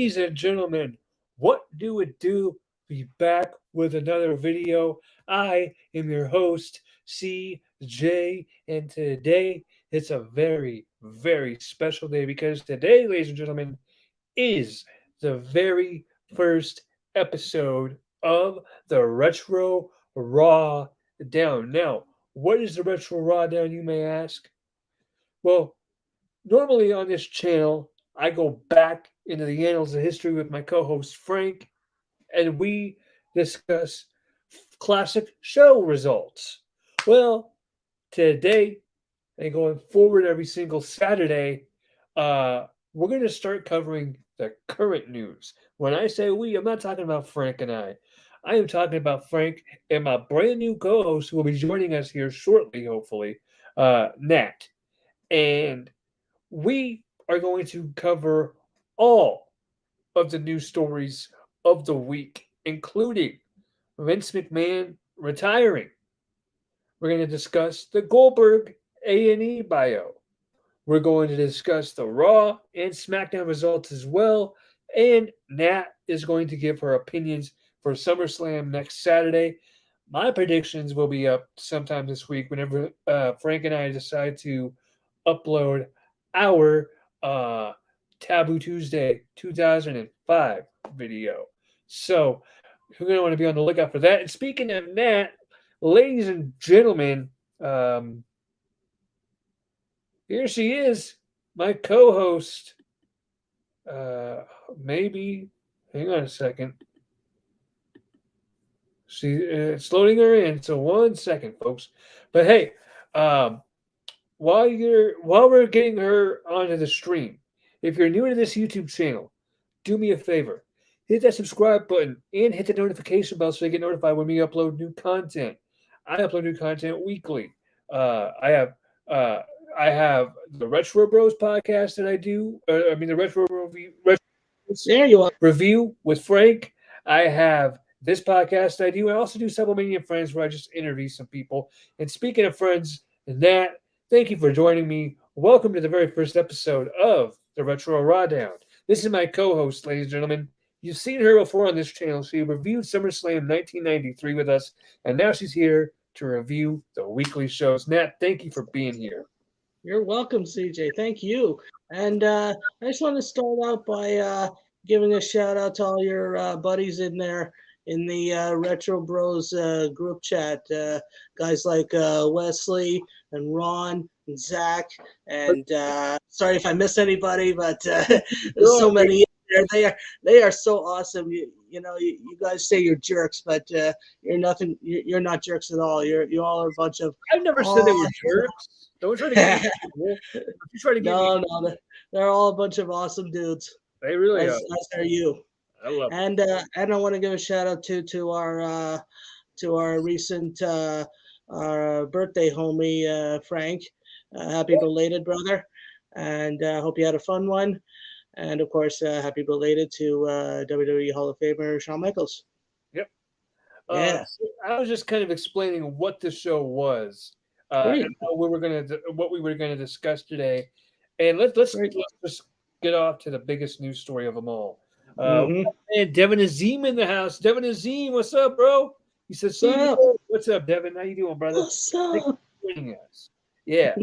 Ladies and gentlemen, what do it do? Be back with another video. I am your host, CJ, and today it's a very, very special day because today, ladies and gentlemen, is the very first episode of the Retro Raw Down. Now, what is the Retro Raw Down, you may ask? Well, normally on this channel, I go back into the annals of history with my co host Frank, and we discuss classic show results. Well, today and going forward every single Saturday, we're going to start covering the current news. When I say we, I'm not talking about Frank and I. I am talking about Frank and my brand new co host who will be joining us here shortly, hopefully, Nat. And we are going to cover all of the news stories of the week, including Vince McMahon retiring. We're going to discuss the Goldberg A&E bio. We're going to discuss the Raw and Smackdown results as well. And Nat is going to give her opinions for SummerSlam next Saturday. My predictions will be up sometime this week whenever Frank and I decide to upload our Taboo Tuesday 2005 video. So you're going to want to be on the lookout for that. And speaking of that, ladies and gentlemen, here she is, my co-host. Maybe, hang on a second. It's loading her in, so 1 second, folks. But hey, while we're getting her onto the stream, if you're new to this YouTube channel, do me a favor. Hit that subscribe button and hit the notification bell so you get notified when we upload new content. I upload new content weekly. I have the Retro Bros podcast that I do. The Retro There you are. review with Frank. I have this podcast I do. I also do Supplementing Friends where I just interview some people. And speaking of friends, Nat, thank you for joining me. Welcome to the very first episode of the Retro Raw Down. This is my co-host, ladies and gentlemen. You've seen her before on this channel. She reviewed SummerSlam 1993 with us, and now she's here to review the weekly shows. Nat, thank you for being here. You're welcome, CJ. Thank you. And I just want to start out by giving a shout out to all your buddies in there in the Retro Bros group chat. Guys like Wesley and Ron and Zach. And sorry if I miss anybody, but there's so many in there. They are so awesome. You know, you guys say you're jerks, but you're nothing. You're not jerks at all. You all are a bunch of. I've never said they were jerks. Don't try to get me. You try to get me. No, they're all a bunch of awesome dudes. They really are. As are you. I love it. And I want to give a shout out to our recent our birthday homie Frank. Happy belated, brother, and hope you had a fun one. And of course, happy belated to WWE Hall of Famer Shawn Michaels. Yep. Yeah. I was just kind of explaining what the show was. And what we were gonna discuss today, and let's just get off to the biggest news story of them all. And Devin Azim in the house. Devin Azim, what's up, bro? He says, "What's up, Devin? How you doing, brother? What's up? Thanks for joining us." Yeah.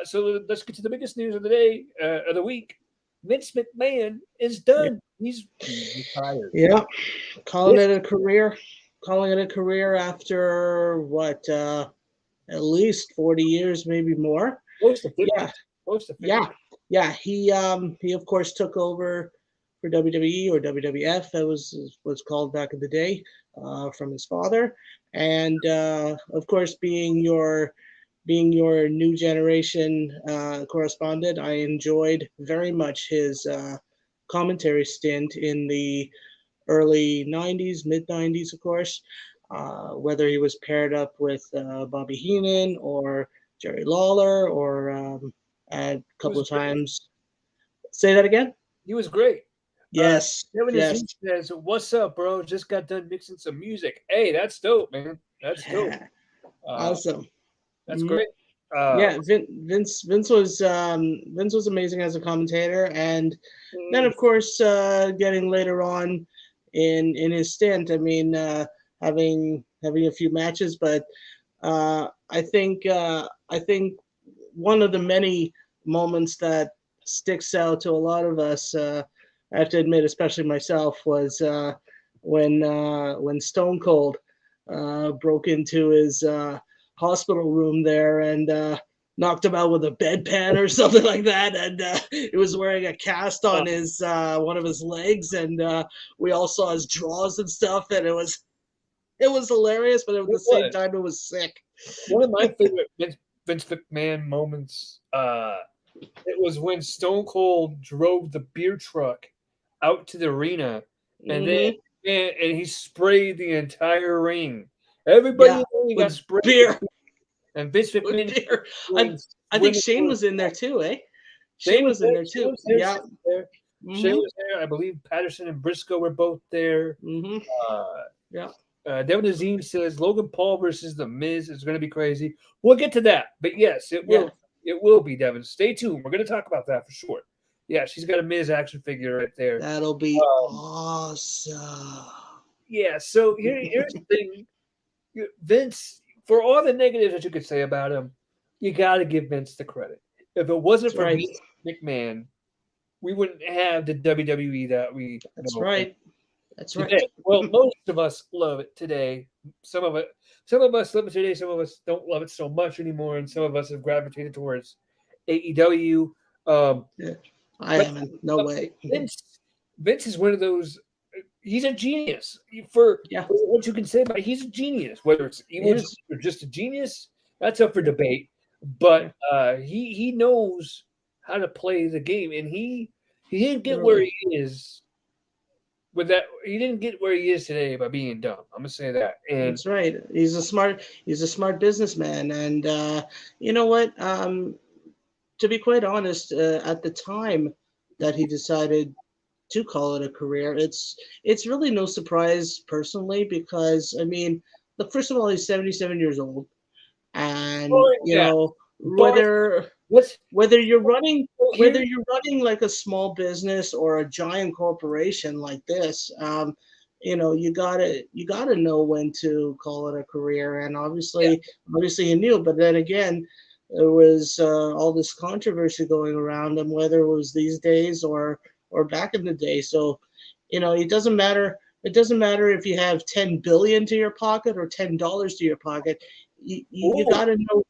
So let's get to the biggest news of the day of the week. Vince McMahon is done. Yeah. He's retired. Yeah, calling it a career. Calling it a career after what? At least 40 years, maybe more. Close to 50. Yeah. Close to 50. Yeah. He of course took over for WWE or WWF, that was called back in the day, from his father. And of course, being your new generation correspondent, I enjoyed very much his commentary stint in the early 90s, mid 90s, of course. Whether he was paired up with Bobby Heenan or Jerry Lawler or a couple of times. Say that again? He was great. Yes. Yes. Says, "What's up, bro? Just got done mixing some music." Hey, that's dope, man. That's dope. Awesome. That's great. Yeah, Vince was amazing as a commentator, and then of course getting later on in his stint. I mean, having a few matches, but I think one of the many moments that sticks out to a lot of us, I have to admit, especially myself, was when Stone Cold broke into his hospital room there and knocked him out with a bedpan or something like that, and he was wearing a cast on his one of his legs, and we all saw his jaws and stuff, and it was hilarious, but at the same time, it was sick. One of my favorite Vince McMahon moments, it was when Stone Cold drove the beer truck out to the arena, and then and he sprayed the entire ring. Everybody got sprayed beer. And Vince McMahon. Beer. I think Shane was in there too, eh? Shane was in there too. Yeah. Shane was there. I believe Patterson and Briscoe were both there. Yeah. Devin Azim says Logan Paul versus The Miz is going to be crazy. We'll get to that, but yes, it will. It will be, Devin. Stay tuned. We're going to talk about that for sure. Yeah, she's got a Miz action figure right there. That'll be awesome. Yeah. So here's the thing, Vince. For all the negatives that you could say about him, you got to give Vince the credit. If it wasn't for Vince McMahon, we wouldn't have the WWE that we. That's right. That's today. Right. Well, most of us love it today. Some of us love it today. Some of us don't love it so much anymore, and some of us have gravitated towards AEW. I haven't. No way. Vince is one of those. He's a genius. For what you can say about it, he's a genius. Whether it's evil or just a genius, that's up for debate. But he knows how to play the game, and he didn't get where he is. With that, he didn't get where he is today by being dumb. I'm gonna say that. And that's right. He's a smart businessman, and you know what? To be quite honest, at the time that he decided to call it a career, it's really no surprise personally, because I mean, first of all, he's 77 years old, and you know, whether you're running like a small business or a giant corporation like this, you know, you gotta know when to call it a career, and obviously he knew. But then again, there was all this controversy going around him, whether it was these days or back in the day. So, you know, it doesn't matter. It doesn't matter if you have $10 billion to your pocket or $10 to your pocket. You got to know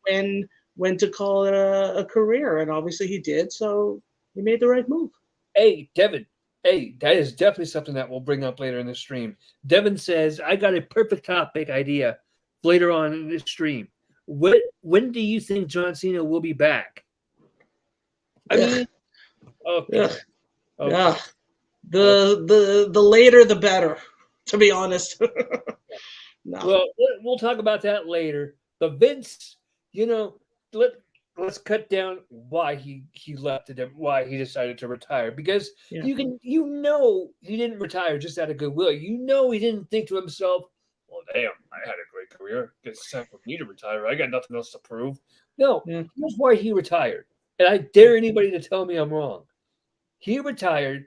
when to call it a career, and obviously he did. So he made the right move. Hey, Devin. Hey, that is definitely something that we'll bring up later in the stream. Devin says, I got a perfect topic idea later on in this stream. When do you think John Cena will be back? I mean, okay. Yeah, the later the better, to be honest. No. Well, we'll talk about that later. But Vince, you know, let's cut down why he left it, why he decided to retire. Because he didn't retire just out of goodwill. You know, he didn't think to himself, well, damn, I had a great career. It's time for me to retire. I got nothing else to prove. No, here's why he retired. And I dare anybody to tell me I'm wrong. He retired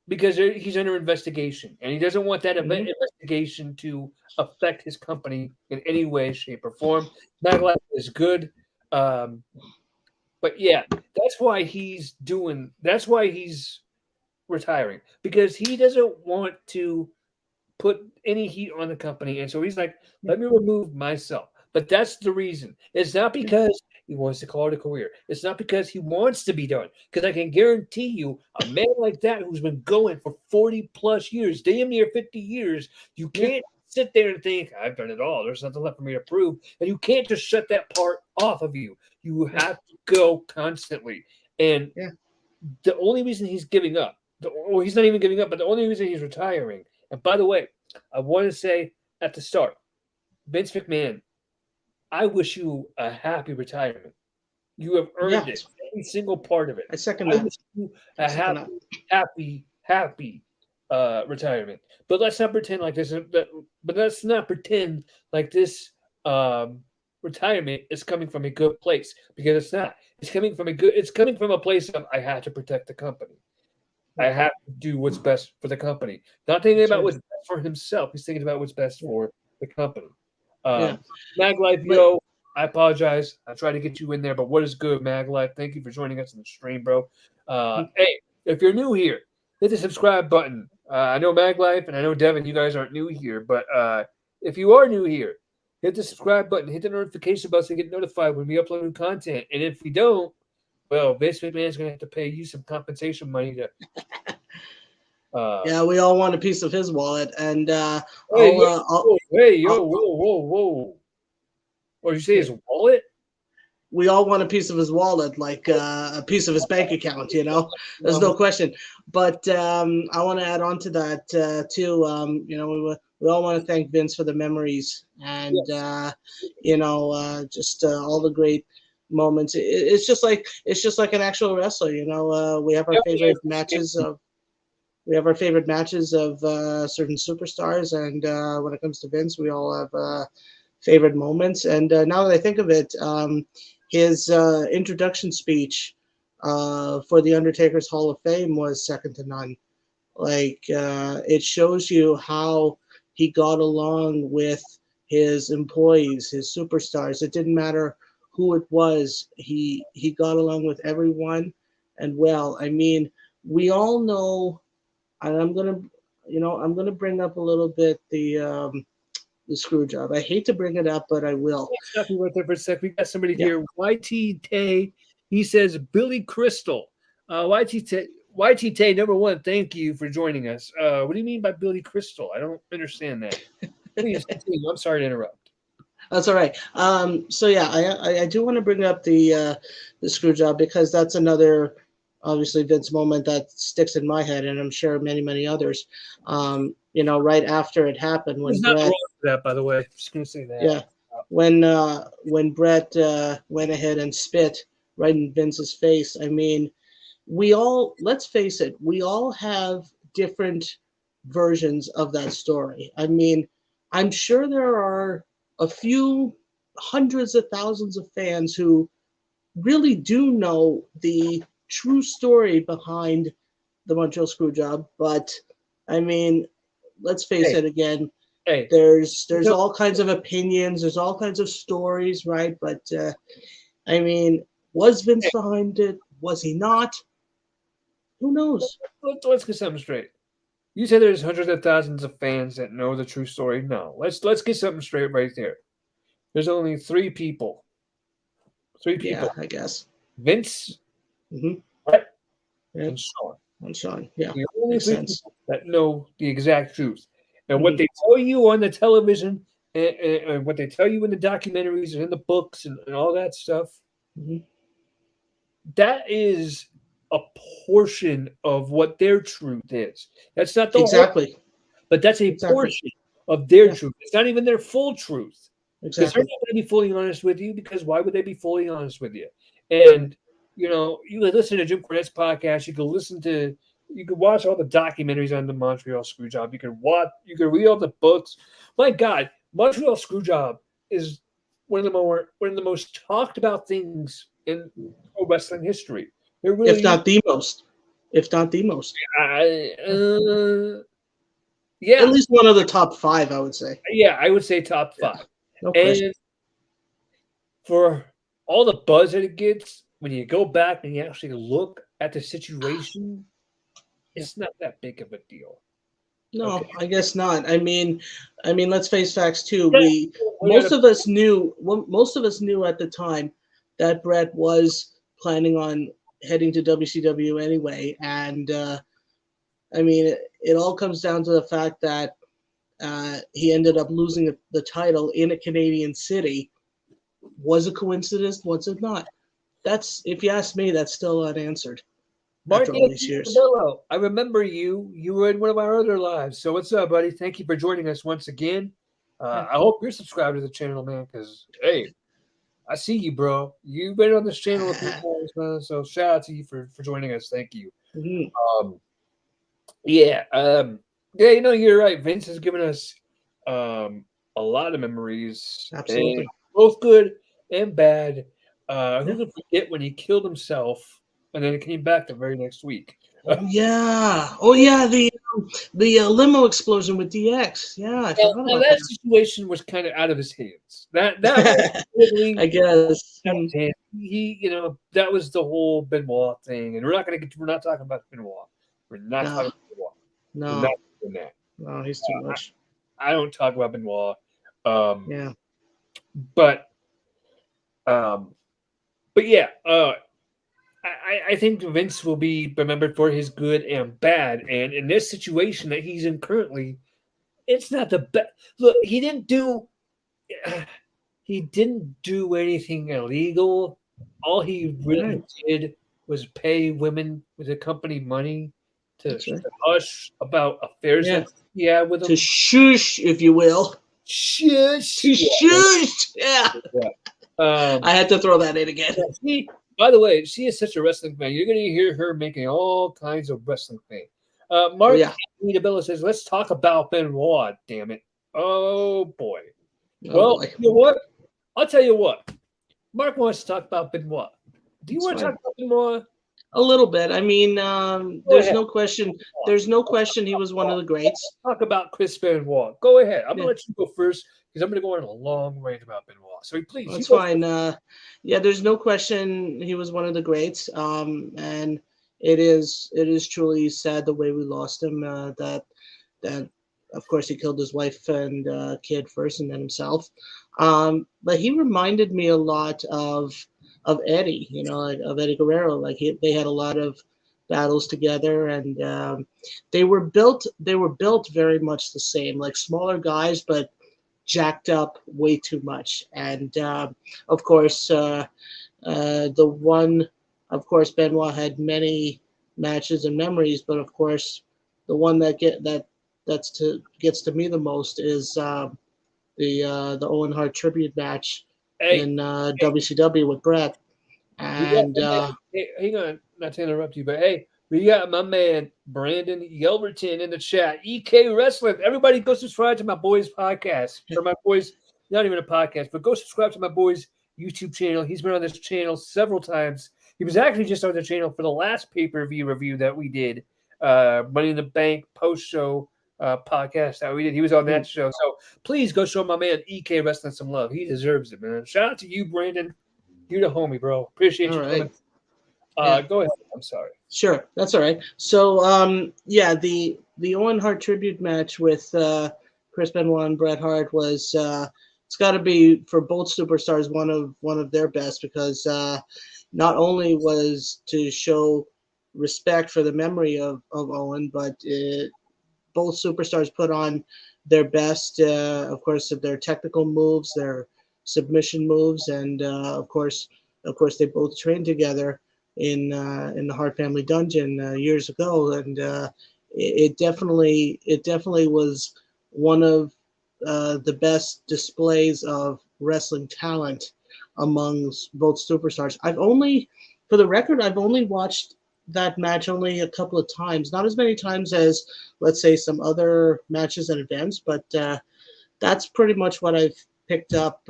because he's under investigation, and he doesn't want that investigation to affect his company in any way, shape, or form. MagLife is good, but yeah, that's why he's retiring, because he doesn't want to put any heat on the company, and so he's like, let me remove myself. But that's the reason. It's not because he wants to call it a career. It's not because he wants to be done. Because I can guarantee you, a man like that who's been going for 40 plus years, damn near 50 years, you can't sit there and think, I've done it all. There's nothing left for me to prove. And you can't just shut that part off of you. You have to go constantly. And the only reason he's giving up, he's not even giving up, but the only reason he's retiring. And by the way, I want to say at the start, Vince McMahon, I wish you a happy retirement. You have earned it, every single part of it. I second that. Wish you a happy retirement. But let's not pretend like this. But let's not pretend like this retirement is coming from a good place, because it's not. It's coming from a place of, I have to protect the company. I have to do what's best for the company. Not thinking about what's best for himself. He's thinking about what's best for the company. Yeah. Mag Life, yo, I apologize. I tried to get you in there, but what is good, Mag Life? Thank you for joining us on the stream, bro. Hey, if you're new here, hit the subscribe button. I know Mag Life and I know Devin, you guys aren't new here, but if you are new here, hit the subscribe button, hit the notification bell so you get notified when we upload new content. And if we don't, well, Vince McMahon's going to have to pay you some compensation money to. Yeah, we all want a piece of his wallet, and Hey, whoa. What did you say? His wallet? We all want a piece of his wallet, like a piece of his bank account. There's no question. But I want to add on to that too. We all want to thank Vince for the memories, and just all the great moments. It's just like an actual wrestler. We have our favorite matches of. We have our favorite matches of certain superstars, and when it comes to Vince, we all have favorite moments. And now that I think of it, his introduction speech for the Undertaker's Hall of Fame was second to none. It shows you how he got along with his employees, his superstars. It didn't matter who it was. He got along with everyone, and well, I mean, we all know. And I'm gonna bring up a little bit the screw job. I hate to bring it up, but I will. Stop you right there for a sec. We got somebody here. YT he says Billy Crystal. YT number one. Thank you for joining us. What do you mean by Billy Crystal? I don't understand that. Please continue. I'm sorry to interrupt. That's all right. So yeah, I do want to bring up the screw job, because that's another. Obviously, Vince moment that sticks in my head, and I'm sure many others. Right after it happened, when There's not wrong for that, by the way. Just gonna say that. Yeah, when Bret went ahead and spit right in Vince's face. I mean, let's face it, we all have different versions of that story. I mean, I'm sure there are a few hundreds of thousands of fans who really do know the true story behind the Montreal Screwjob, but I mean, let's face it again. There's all kinds of opinions. There's all kinds of stories, right? But I mean, was Vince behind it? Was he not? Who knows? Let's get something straight. You said there's hundreds of thousands of fans that know the true story. No, let's get something straight right there. There's only three people. Yeah, I guess. Vince, Bret, and Sean. Yeah. The only three people that know the exact truth. And what they tell you on the television, and what they tell you in the documentaries and in the books and all that stuff, that is a portion of what their truth is. That's not the whole, but that's a portion of their truth. It's not even their full truth. Because they're not going to be fully honest with you, because why would they be fully honest with you? And, you could listen to Jim Cornette's podcast. You could watch all the documentaries on the Montreal Screwjob. You could read all the books. My God, Montreal Screwjob is one of the most talked about things in wrestling history. Really, if not the most. Yeah. At least one of the top 5, I would say. Yeah, I would say top 5. Yeah. No question. And for all the buzz that it gets, when you go back and you actually look at the situation, it's not that big of a deal. No, I guess not. I mean, let's face facts too. Most of us knew at the time that Bret was planning on heading to WCW anyway, and I mean, it all comes down to the fact that he ended up losing the title in a Canadian city. Was it coincidence? Was it not? That's, if you ask me, that's still unanswered. After all these years. I remember you. You were in one of our other lives. So what's up, buddy? Thank you for joining us once again. I hope you're subscribed to the channel, man, because, hey, I see you, bro. You've been on this channel a few times, man. So shout out to you for joining us. Thank you. Yeah, you're right. Vince has given us a lot of memories. Absolutely. both good and bad. Who can forget when he killed himself and then it came back the very next week? Oh yeah, the limo explosion with DX. Yeah, I forgot Now about that situation was kind of out of his hands. That was that. totally I guess. out of his hands. That was the whole Benoit thing, and we're not talking about Benoit. We're not No, talking about Benoit. We're not no, doing that. no, he's too much. I don't talk about Benoit. Um, Yeah. but um, but yeah, I think Vince will be remembered for his good and bad, and in this situation that he's in currently, it's not the best. Look, he didn't do anything illegal. All he really Right. did was pay women with the company money to That's right. hush about affairs Yeah. that he had with To them. shush, if you will. Shush. To shush. Yeah. Yeah. Um, I had to throw that in again. by the way, she is such a wrestling fan. You're going to hear her making all kinds of wrestling things. Oh Mark yeah. Anthony says, "Let's talk about Benoit." Damn it! Oh boy. Oh Well, boy. you know what? I'll tell you what. Mark wants to talk about Benoit. Do you It's want to fine. talk about Benoit? A little bit. I mean, Go there's ahead. no question. There's no question he was one of the greats. Talk about Chris Benoit. Go ahead. I'm Yeah, gonna let you go first because I'm gonna go on a long rant about Benoit. So please, you that's go fine. Yeah, there's no question he was one of the greats. And it is truly sad the way we lost him. That of course he killed his wife and kid first, and then himself. But he reminded me a lot of Eddie. Like, of Eddie Guerrero. Like, they had a lot of battles together, and they were built. They were built very much the same, like smaller guys, but jacked up way too much. And of course, the one, of course, Benoit had many matches and memories, but of course, the one gets to me the most is the Owen Hart tribute match Hey, in WCW with Bret. we got And my man. Hey, hang on, not to interrupt you, but hey, we got my man Brandon Yelverton in the chat. EK Wrestling. Everybody, go subscribe to my boys' podcast or my boys. Not even a podcast, but go subscribe to my boys' YouTube channel. He's been on this channel several times. He was actually just on the channel for the last pay-per-view review that we did, Money in the Bank post-show podcast that we did. He was on that show. So please go show my man EK Wrestling some love. He deserves it, man. Shout out to you, Brandon. You're the homie, bro. Appreciate all you right. coming. Go ahead. I'm sorry. Sure, that's all right. So, yeah, the Owen Hart tribute match with Chris Benoit and Bret Hart was it's got to be, for both superstars, one of their best, because not only was to show respect for the memory of Owen, but both superstars put on their best, of course, of their technical moves, their submission moves, and of course, they both trained together in the Hart family dungeon years ago, and it definitely was one of the best displays of wrestling talent among both superstars. For the record, I've only watched that match only a couple of times, not as many times as, let's say, some other matches and events, but that's pretty much what I've picked up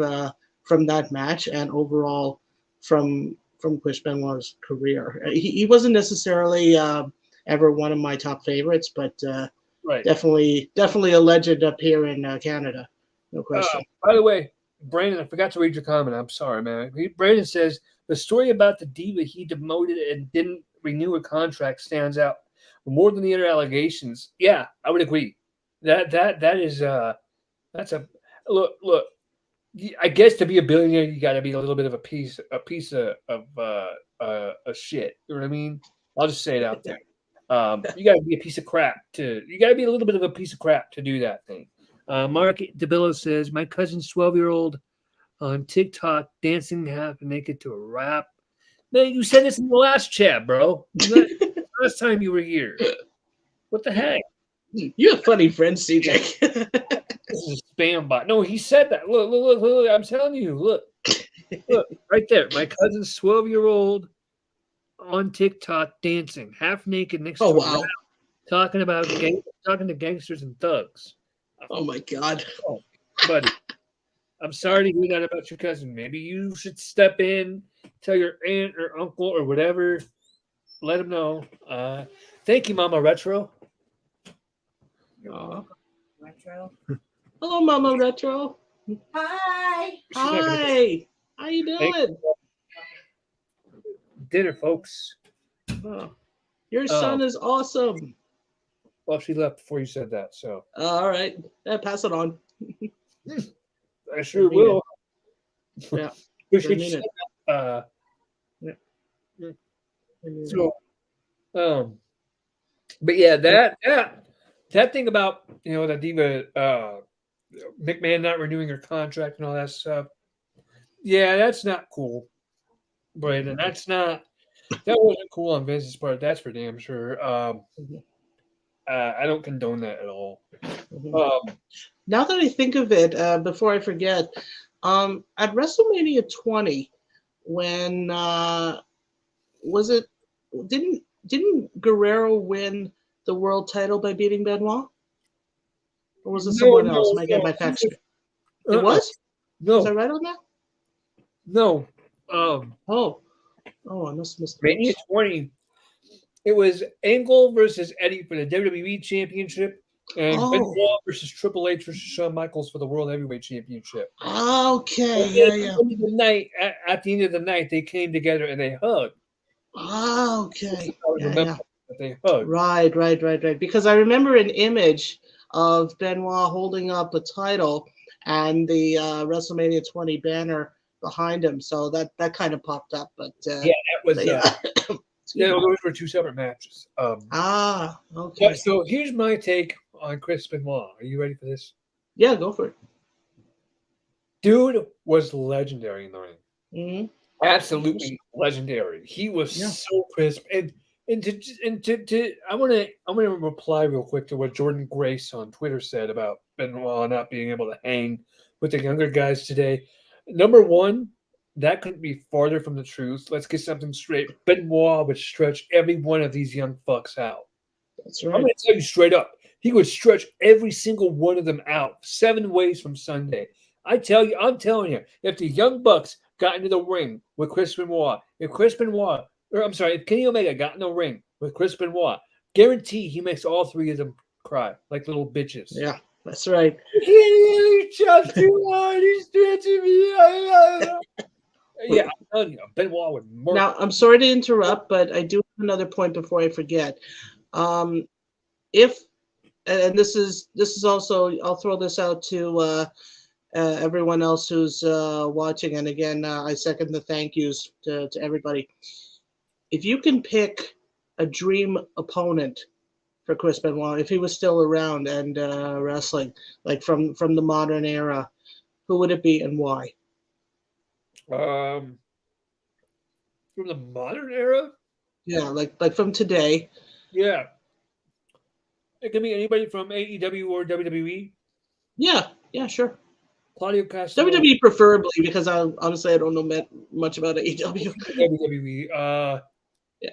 from that match and overall from Chris Benoit's career. He wasn't necessarily ever one of my top favorites, but Right. definitely a legend up here in Canada, no question. By the way, Brandon, I forgot to read your comment. I'm sorry, man. Brandon says the story about the diva he demoted and didn't renew a contract stands out more than the other allegations. Yeah, I would agree. That is that's a look. I guess to be a billionaire, you got to be a little bit of a piece of shit. You know what I mean? I'll just say it out there. You got to be a piece of crap you got to be a little bit of a piece of crap to do that thing. Mark DeBillo says, my cousin's 12-year-old on TikTok dancing half naked to a rap. Man, you said this in the last chat, bro. Last time you were here. What the heck? You have funny friends, CJ. This is a spam bot. No, he said that. Look. I'm telling you. Look, right there. My cousin's 12-year-old on TikTok dancing half naked next to a rap, talking to gangsters and thugs. Oh my God. Oh, buddy. I'm sorry to hear that about your cousin. Maybe you should step in, tell your aunt or uncle or whatever, let them know. Thank you, Mama Retro. Aw. Retro. Hello, Mama Retro. Hi. She's not gonna Hi. How you Thank doing? dinner, folks. Oh, your son is awesome. Well, she left before you said that, so All right. Pass it on. I sure mean it. will. Yeah. Appreciate mean you it. saying that. I mean, So, but yeah, that thing about the Diva McMahon not renewing her contract and all that stuff. Yeah, that's not cool, Brandon. That wasn't cool on Vince's part. That's for damn sure. I don't condone that at all. now that I think of it, before I forget, at WrestleMania 20, when was it? Didn't Guerrero win the world title by beating Benoit? Or was it someone else? Am I getting my facts straight? It was? Was I No, right on that? no. Oh, I must have missed the Mania post. 20. It was Angle versus Eddie for the WWE Championship, and Benoit versus Triple H versus Shawn Michaels for the World Heavyweight Championship. Okay, And yeah. at the end of the night, at the end of the night, they came together and they hugged. Okay. I remember that they hugged. Right. Because I remember an image of Benoit holding up a title and the WrestleMania 20 banner behind him. So that kind of popped up. But Yeah, that was. Those were two separate matches. Okay. So here's my take on Chris Benoit. Are you ready for this? Yeah, go for it. Dude was legendary in the ring. Mm-hmm. Absolutely legendary. He was so crisp. And I want to reply real quick to what Jordan Grace on Twitter said about Benoit not being able to hang with the younger guys today. Number one, that couldn't be farther from the truth. Let's get something straight. Benoit would stretch every one of these young fucks out. That's right. I'm going to tell you straight up. He would stretch every single one of them out 7 ways from Sunday. I'm telling you, if the Young Bucks got into the ring with Chris Benoit, if Kenny Omega got in the ring with Chris Benoit, guarantee he makes all three of them cry like little bitches. Yeah, that's right. He chops too hard. He's stretching me. Yeah, I'm telling you, Benoit would murder. Now, I'm sorry to interrupt, but I do have another point before I forget. If and this is also, I'll throw this out to everyone else who's watching, and again, I second the thank yous to everybody. If you can pick a dream opponent for Chris Benoit, if he was still around and wrestling, like from the modern era, who would it be and why? From the modern era? Yeah, like from today. Yeah. It can be anybody from AEW or WWE. Yeah, sure. Claudio Castro. WWE preferably, because honestly I don't know much about AEW. WWE. Yeah.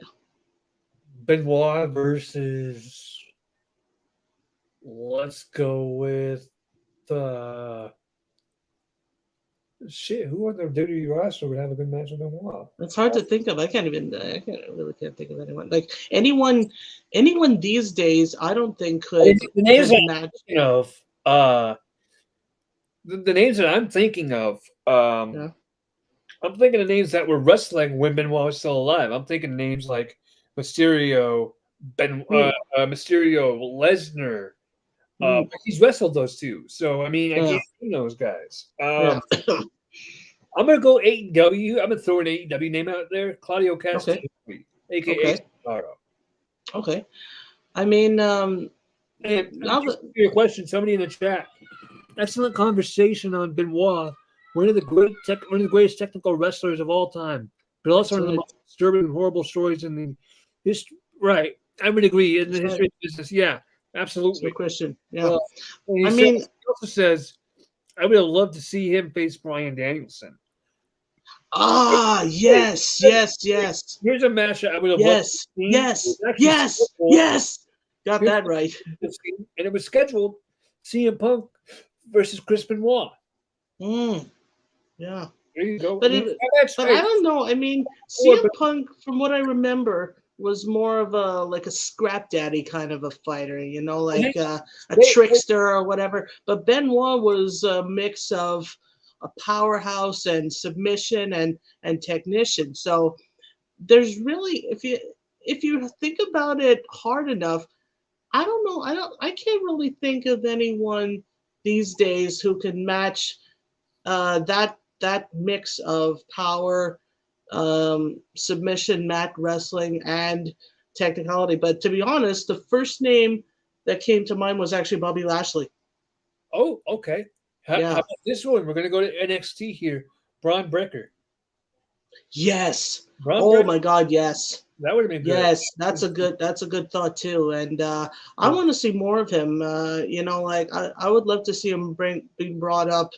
Benoit versus. Let's go with shit. Who on the WWE roster would have a good match with Benoit? It's hard to think of. I can't think of anyone. Like anyone these days, I don't think could The names could match. The names that I'm thinking of, I'm thinking of names that were wrestling when Benoit was still alive. I'm thinking names like Mysterio, Mysterio, Lesnar. He's wrestled those two, so I mean, I can't name those guys. I'm gonna go AEW. I'm gonna throw an AEW name out there: Claudio Castro, aka Cesaro. Okay. I mean, and your question, somebody in the chat. Excellent conversation on Benoit, one of the greatest technical wrestlers of all time, but also one of the most disturbing and horrible stories in the history. Right, I would agree in the history of business. Yeah, absolutely. No question. Yeah, he also says, I would have loved to see him face Bryan Danielson. Yes. Here's a match I would have loved to see. Yes. Got that right. And it was scheduled CM Punk versus Chris Benoit. Yeah. There you go. But That's but I right. don't know. I mean, Or, CM Punk, from what I remember, was more of a scrap daddy kind of a fighter, like a they, trickster or whatever. But Benoit was a mix of a powerhouse and submission and technician. So there's really, if you think about it hard enough, I don't know. I can't really think of anyone these days who can match that mix of power, submission, mat wrestling, and technicality. But to be honest, the first name that came to mind was actually Bobby Lashley. oh, okay. How Yeah. about this one? We're gonna go to NXT here. Braun Breaker. Yes. Braun Oh Breaker. my God. Yes. That would have been good. Yes, that's a good thought too, and I want to see more of him. Like I would love to see him being brought up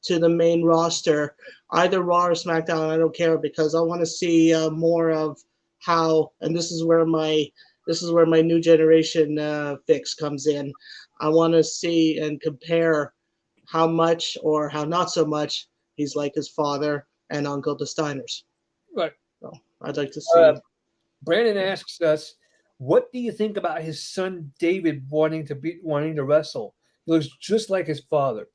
to the main roster, either Raw or SmackDown. I don't care because I want to see more of how. And this is where my new generation fix comes in. I want to see and compare how much or how not so much he's like his father and uncle, the Steiners. Right. So I'd like to Uh, see. Brandon asks us, "What do you think about his son David wanting to wrestle? He looks just like his father."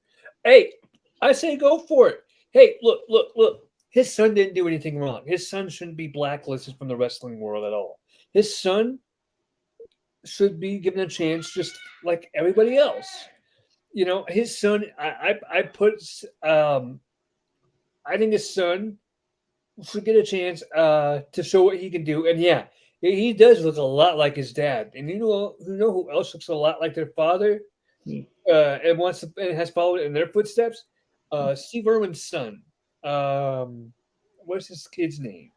Hey, I say go for it. Hey, look. His son didn't do anything wrong. His son shouldn't be blacklisted from the wrestling world at all. His son should be given a chance, just like everybody else. His son. I put. I think his son should get a chance to show what he can do. And yeah, he does look a lot like his dad. And who else looks a lot like their father Hmm. and has followed in their footsteps? Steve Irwin's son. What's his kid's name?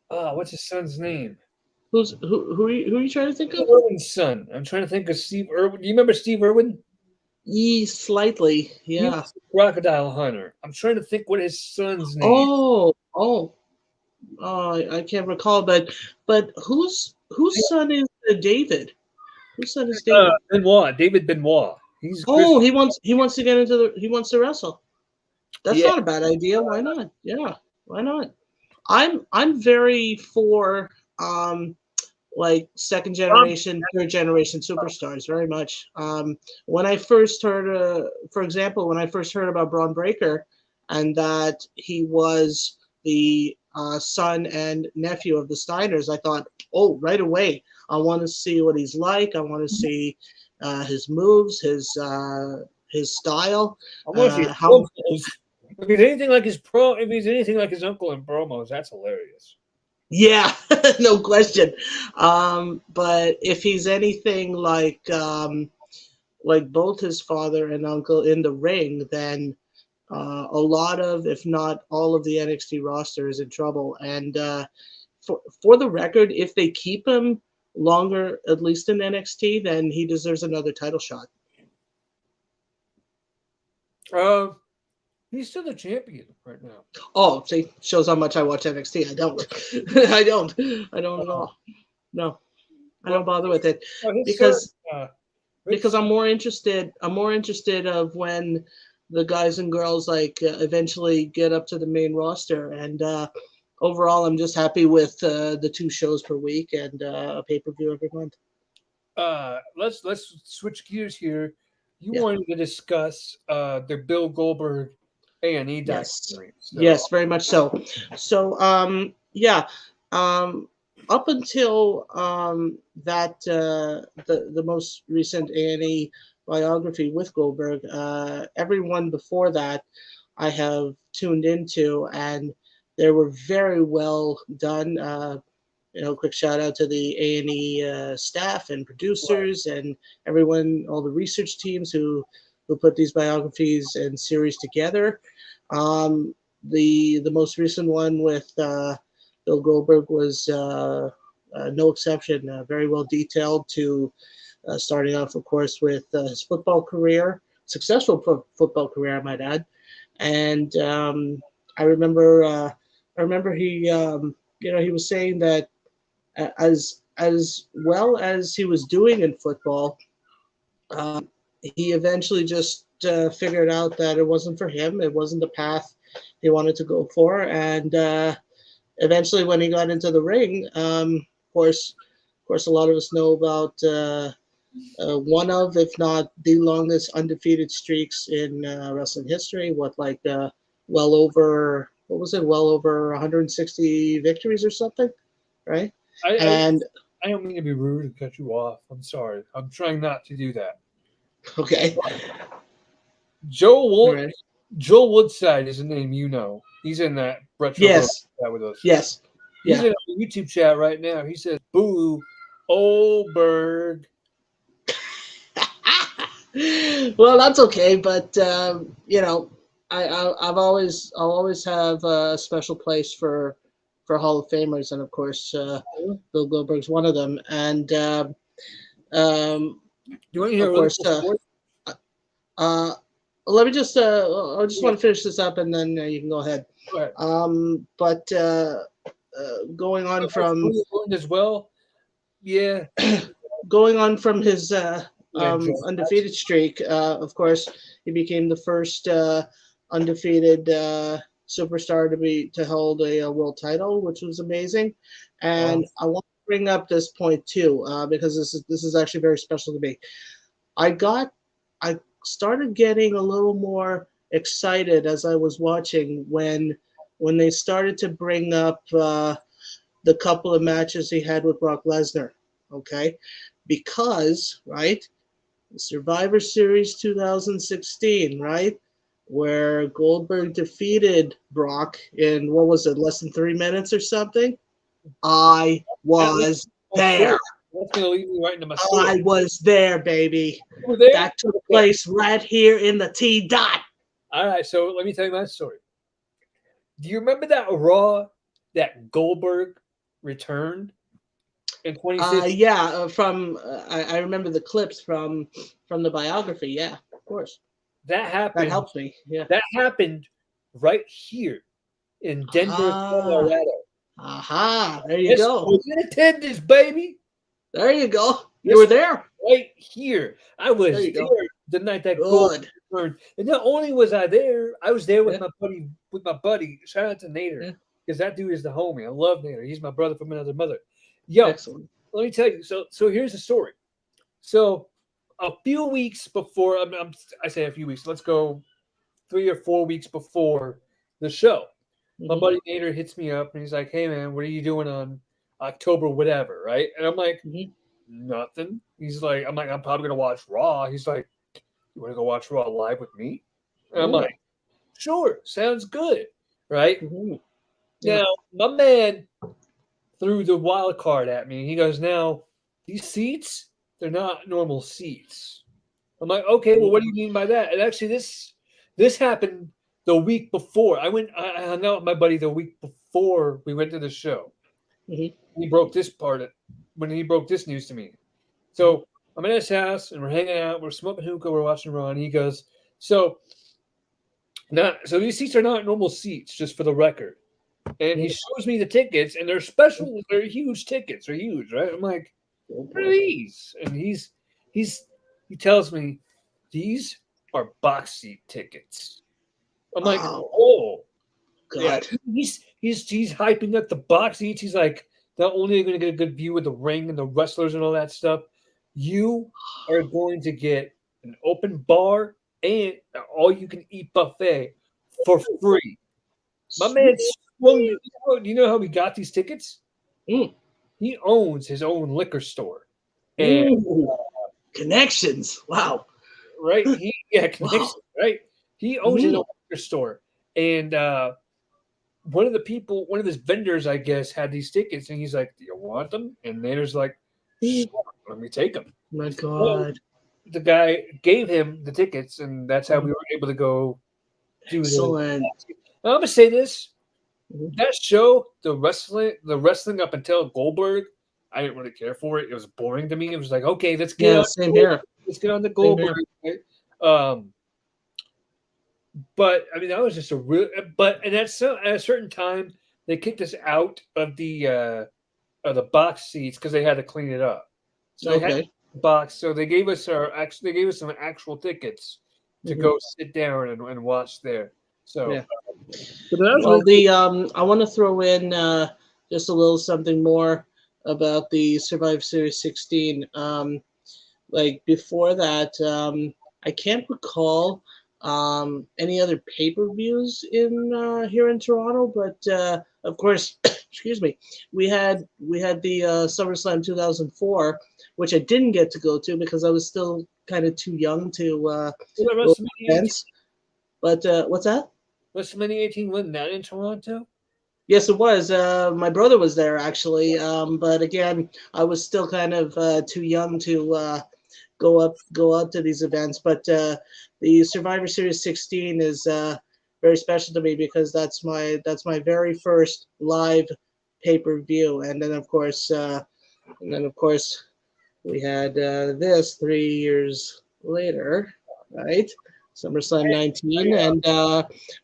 What's his son's name? Who are you trying to think Steve of? Irwin's son. I'm trying to think of Steve Irwin. Do you remember Steve Irwin? Slightly, He yeah. was a crocodile hunter. I'm trying to think what his son's name. Oh, I can't recall, but whose son is David? Whose son is David? Benoit, David Benoit. He's Chris. Oh, he wants to get into he wants to wrestle. That's Yeah. not a bad idea. Why not? Yeah, why not? I'm very for like second Um, generation, third generation superstars very much. When I first heard, for example, when I first heard about Braun Breaker, and that he was the son and nephew of the Steiners, I thought, oh, right away, I want to see what he's like. I want to see his moves, his style, I want to see his how. promos. If he's anything like his uncle in promos, that's hilarious. Yeah, no question. But if he's anything like both his father and uncle in the ring, then a lot of, if not all of the NXT roster is in trouble. And for the record, if they keep him longer, at least in NXT, then he deserves another title shot. Uh, he's still the champion right now. Oh, see, shows how much I watch NXT. I don't. I don't at all. No, I don't Well, bother with it his son, because Rich, I'm more interested. I'm more interested of when the guys and girls eventually get up to the main roster. And overall, I'm just happy with the 2 shows per week and a pay-per-view every month. let's switch gears here. You Yeah. wanted to discuss the Bill Goldberg A&E Yes. documentary. So Yes, very much so. So yeah. Um, Up until that the most recent A&E biography with Goldberg, everyone before that I have tuned into, and they were very well done. Quick shout out to the A&E staff and right. producers and everyone, all the research teams who put these biographies and series together. The most recent one with Bill Goldberg was no exception. Very well detailed. To starting off, of course, with his football career, successful football career, I might add. And I remember, he was saying that as well as he was doing in football, he eventually just figured out that it wasn't for him. It wasn't the path he wanted to go for, and eventually, when he got into the ring, of course, a lot of us know about one of, if not the longest undefeated streaks in wrestling history. Well over, what was it? Well over 160 victories or something, right? I don't mean to be rude and cut you off. I'm sorry. I'm trying not to do that. Okay. Joel Woodside is a name you know. He's in that retro Yes. chat with us. Yes. He's in the YouTube chat right now. He says, "Boo, Oldberg." Well, that's okay, but I'll always have a special place for Hall of Famers, and of course, Bill Goldberg's one of them. And Do you want to hear of a course, story? let me just I just want to finish this up, and then you can go ahead. Go ahead. But going on from as well, yeah. Going on from his undefeated streak, of course, he became the first undefeated superstar to hold a world title, which was amazing. And I want to bring up this point too, because this is actually very special to me. I started getting a little more excited as I was watching when they started to bring up the couple of matches he had with Brock Lesnar. Okay, because right, Survivor Series 2016, right, where Goldberg defeated Brock in, what was it, less than 3 minutes or something. I was there. That's gonna lead me right into my story. I was there, baby. You were there? That took place right here in the T dot. All right, so let me tell you my story. Do you remember that Raw that Goldberg returned in 2016? Yeah, I remember the clips from the biography. Yeah, of course. That happened. That helps me. Yeah. That happened right here in Denver, Colorado. Aha! There you go. Was in attendance, baby. There you go. You were there. Right here. I was there the night that Goldberg returned. And not only was I there, I was there with my buddy. Shout out to Nader, because that dude is the homie. I love Nader. He's my brother from another mother. Yo, excellent. Let me tell you. So here's the story. So a few weeks before, I say a few weeks. Let's go 3 or 4 weeks before the show. My buddy Nader hits me up and he's like, "Hey man, what are you doing on October whatever?" Right? And I'm like, "Nothing." He's like, "I'm probably gonna watch Raw." He's like, "You want to go watch Raw live with me?" And I'm like, "Sure, sounds good." Right? Now my man threw the wild card at me. He goes, "Now these seats, they're not normal seats." I'm like, "Okay, well, what do you mean by that?" And actually, this happened the week before. I hung out with my buddy the week before we went to the show. He broke this when he broke this news to me. So I'm at his house and we're hanging out. We're smoking hookah. We're watching Raw. And he goes, So these seats are not normal seats, just for the record. And he shows me the tickets, and they're special. They're huge tickets. They're huge, right? I'm like, "What are these?" And he tells me, "These are box seat tickets." I'm like, "Oh, God!" Yeah. He's hyping up the box seats. He's like, "Not only are you going to get a good view of the ring and the wrestlers and all that stuff, you are going to get an open bar and all you can eat buffet for free." My man swung. Do you know how he got these tickets? He owns his own liquor store. And connections. Wow. Right? Connections, right? He owns his own liquor store. And one of his vendors, I guess, had these tickets, and he's like, "Do you want them?" And Nader's like, "Sure, let me take them." My God. So the guy gave him the tickets, and that's how we were able to go do Excellent. Now, I'm gonna say this: that show, the wrestling up until Goldberg, I didn't really care for it. It was boring to me. It was like, okay, let's get on. Same here. Let's get on the Goldberg. Right? But I mean, that was just and at a certain time, they kicked us out of the box seats because they had to clean it up. So they had the box. So they gave us some actual tickets, to go sit down and watch there. So, Yeah. but that was Well, really I want to throw in just a little something more about the Survivor Series 16. Like before that, I can't recall any other pay-per-views in here in Toronto, but of course, excuse me, we had the SummerSlam 2004, which I didn't get to go to because I was still kind of too young to cool. go to WrestleMania 18, events. But what's that? WrestleMania 18 wasn't that in Toronto? Yes, it was. My brother was there actually, but again, I was still kind of too young to go out to these events. But the Survivor Series 16 is very special to me because that's my very first live pay per view, and then of course we had this 3 years later, right? SummerSlam 19. And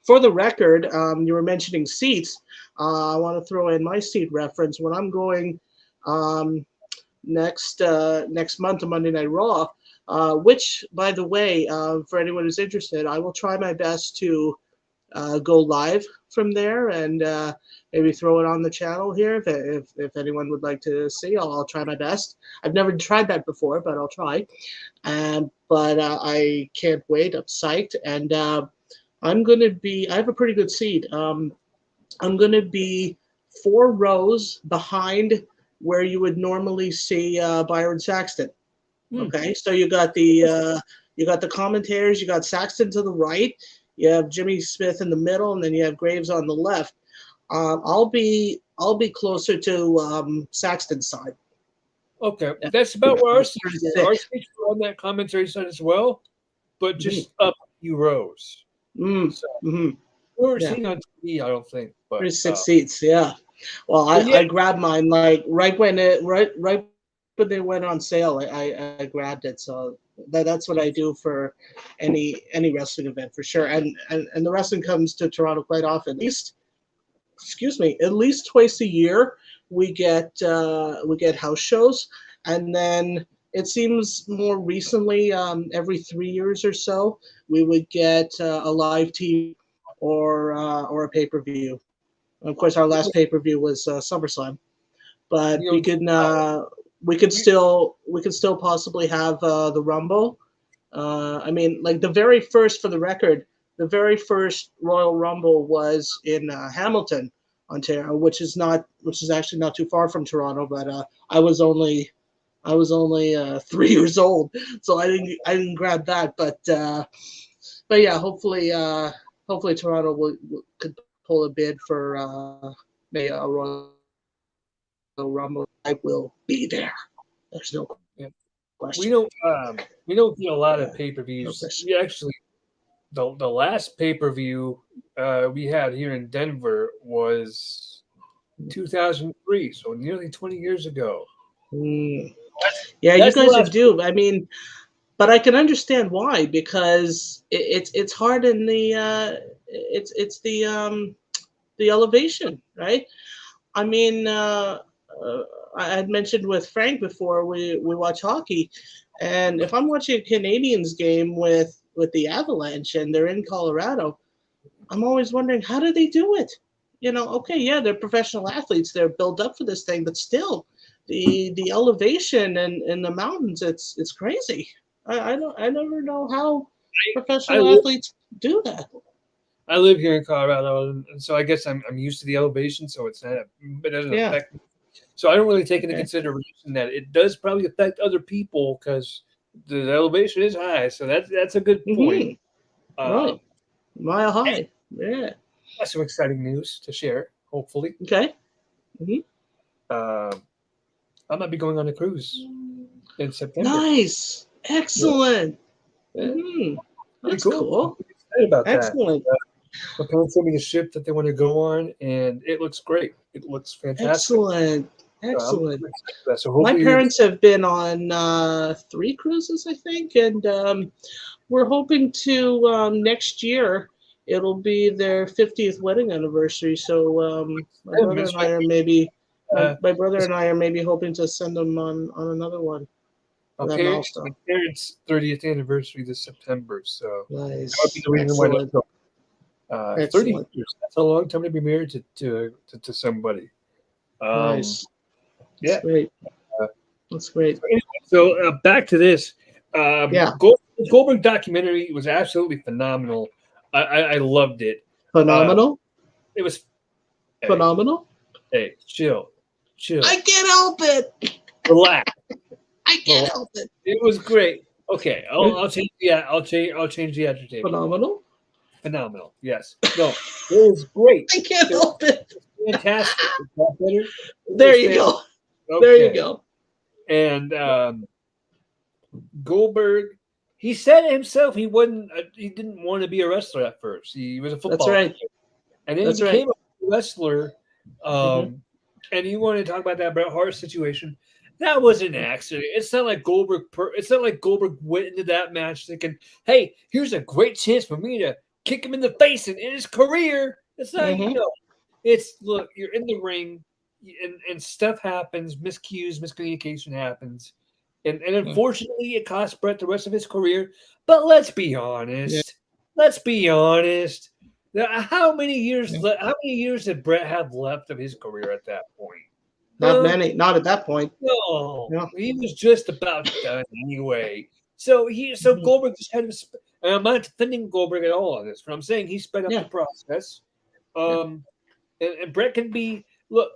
for the record, you were mentioning seats. I want to throw in my seat reference when I'm going um, next month to Monday Night Raw. Which, by the way, for anyone who's interested, I will try my best to go live from there and maybe throw it on the channel here if anyone would like to see. I'll try my best. I've never tried that before, but I'll try. But I can't wait. I'm psyched, and I have a pretty good seat. I'm gonna be 4 rows behind where you would normally see Byron Saxton. Okay, so you got the commentators, you got Saxton to the right, you have Jimmy Smith in the middle, and then you have Graves on the left. I'll be closer to Saxton's side. Okay, that's about where our seats were. Our 36. seats were on that commentary side as well, but just up a few rows. Mm, So hmm we were Yeah, seeing on TV, I don't think, but 36 seats. Yeah. Well, but yeah, I grabbed mine like right when they went on sale. I grabbed it. So that's what I do for any wrestling event for sure. And the wrestling comes to Toronto quite often. At least twice a year we get house shows, and then it seems more recently every 3 years or so we would get a live TV or a pay per view. Of course, our last pay per view was SummerSlam, but you know, we could still possibly have the Rumble. I mean, like the very first, for the record, the very first Royal Rumble was in Hamilton, Ontario, which is actually not too far from Toronto. But I was only 3 years old, so I didn't grab that. But yeah, hopefully Toronto could pull a bid for maybe a Royal Rumble. I will be there. There's no yeah. we question. don't we don't get a lot of Yeah, pay per no views. question. We actually the last pay per view we had here in Denver was 2003, so nearly 20 years ago. Mm. That's Yeah, you that's the guys are last. due. I mean, but I can understand why because it's hard in the it's the elevation, right? I mean, uh, I had mentioned with Frank before we watch hockey, and if I'm watching a Canadians game with the Avalanche and they're in Colorado, I'm always wondering how do they do it? Okay, yeah, they're professional athletes, they're built up for this thing, but still, the elevation and the mountains, it's crazy. I never know how I professional live athletes do that. I live here in Colorado, and so I guess I'm used to the elevation, so it doesn't Yeah. affect me. So I don't really take into Okay. consideration that it does probably affect other people because the elevation is high. So that's a good point. Right. Um, Mile hey, high. Yeah. that's some exciting news to share. Hopefully, Okay. hmm um, I might be going on a cruise in September. Nice. Yeah, Excellent. yeah, hmm pretty That's cool. I'm cool. pretty excited about that. Excellent. My parents sent me the ship that they want to go on, and it looks great. It looks fantastic. Excellent. I'm Excellent. excited for that. So My hopefully, parents have been on 3 cruises, I think, and we're hoping to next year. It'll be their 50th wedding anniversary. So my yeah, brother Vince and I are McMahon, maybe uh, my brother and I are maybe hoping to send them on another one. that milestone. My parents' 30th anniversary this September, so that would be Nice. the reason why. Excellent. 30 Excellent. years. That's a long time to be married to somebody. Nice. Yeah. That's great. Uh, That's great. So back to this. Yeah. Goldberg documentary was absolutely phenomenal. I loved it. Phenomenal. It was Phenomenal. Hey, chill. I can't help it. Relax. I can't help it. It was great. Okay, I'll change. Yeah, I'll change the adjective. Phenomenal. Phenomenal. Yes. No, it was great. I can't help it. Fantastic. Is that better? There you go. Okay. There you go. And Goldberg, he said himself he didn't want to be a wrestler at first. He was a football That's right. player. And then he became a wrestler. And he wanted to talk about that Bret Hart situation. That was an accident. It's not like Goldberg went into that match thinking, "Hey, here's a great chance for me to kick him in the face and end his career." It's not, It's look, you're in the ring, and stuff happens, miscommunication happens, and unfortunately, it cost Bret the rest of his career. But let's be honest. Yeah. Let's be honest. How many years did Bret have left of his career at that point? Not many. Not at that point. No, he was just about done anyway. So Goldberg just had to. And I'm not defending Goldberg at all on this, but I'm saying he sped up the process. And Bret can be look.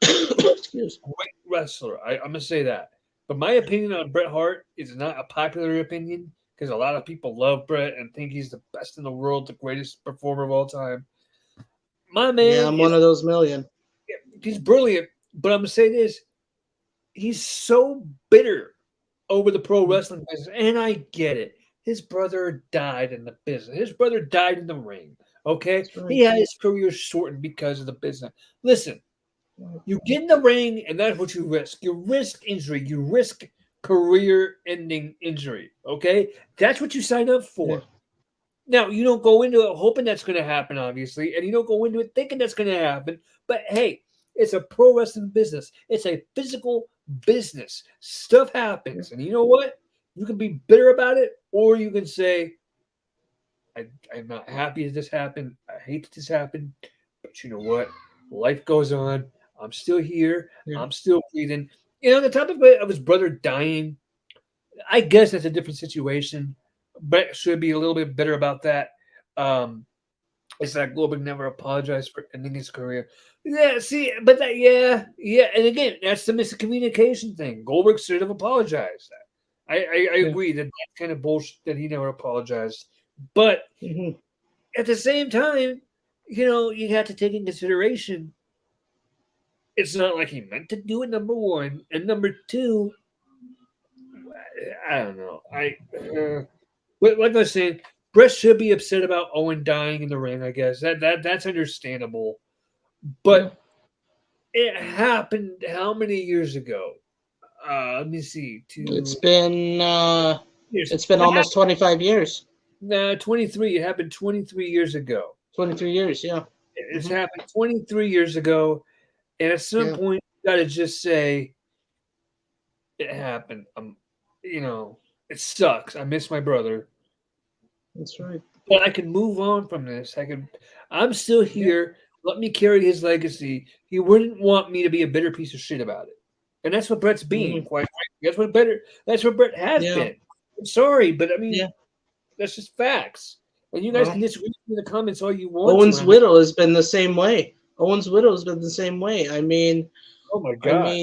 Excuse me. Great wrestler. I'm gonna say that. But my opinion on Bret Hart is not a popular opinion because a lot of people love Bret and think he's the best in the world, the greatest performer of all time. My man, yeah, I'm one of those million. He's brilliant. But I'm going to say this. He's so bitter over the pro wrestling business, and I get it. His brother died in the business. His brother died in the ring, okay? Right. He had his career shortened because of the business. Listen, you get in the ring, and that's what you risk. You risk injury. You risk career-ending injury, okay? That's what you sign up for. Yeah. Now, you don't go into it hoping that's going to happen, obviously, and you don't go into it thinking that's going to happen, but hey, it's a pro wrestling business. It's a physical business. Stuff happens. And you know what? You can be bitter about it, or you can say, I'm not happy that this happened. I hate that this happened. But you know what? Life goes on. I'm still here. Yeah. I'm still breathing. On the topic of his brother dying, I guess that's a different situation. But should be a little bit bitter about that. It's like Goldberg never apologized for ending his career. Yeah, see, but and again, that's the miscommunication thing. Goldberg should have apologized. I agree that that's kind of bullshit that he never apologized. But at the same time, you have to take in consideration it's not like he meant to do it, number one. And number two, I don't know. Like I was saying, Bret should be upset about Owen dying in the ring, I guess. That's understandable. But it happened how many years ago? Let me see. It's been almost 25 years. No, 23. It happened 23 years ago. 23 years, yeah. It's happened 23 years ago. And at some point, you got to just say, it happened. It sucks. I miss my brother. That's right. But I can move on from this. I'm still here. Yeah. Let me carry his legacy. He wouldn't want me to be a bitter piece of shit about it. And that's what Bret's being, quite frankly. That's what Bret has been. I'm sorry, but I mean, that's just facts. And you guys can disagree in the comments all you want. Owen's widow has been the same way. I mean, oh my God.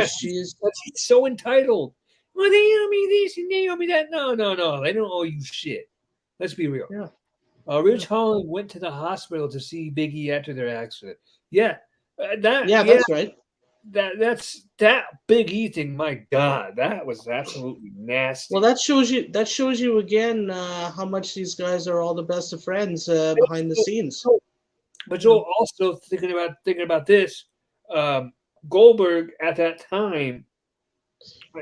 She's so entitled. Well, they owe me this and they owe me that. No. They don't owe you shit. Let's be real. Yeah. Rich Holland went to the hospital to see Big E after their accident. Yeah. That's right. That's that Big E thing. My God, that was absolutely nasty. Well, that shows you again how much these guys are all the best of friends behind the scenes. But Joel, also thinking about this, Goldberg at that time,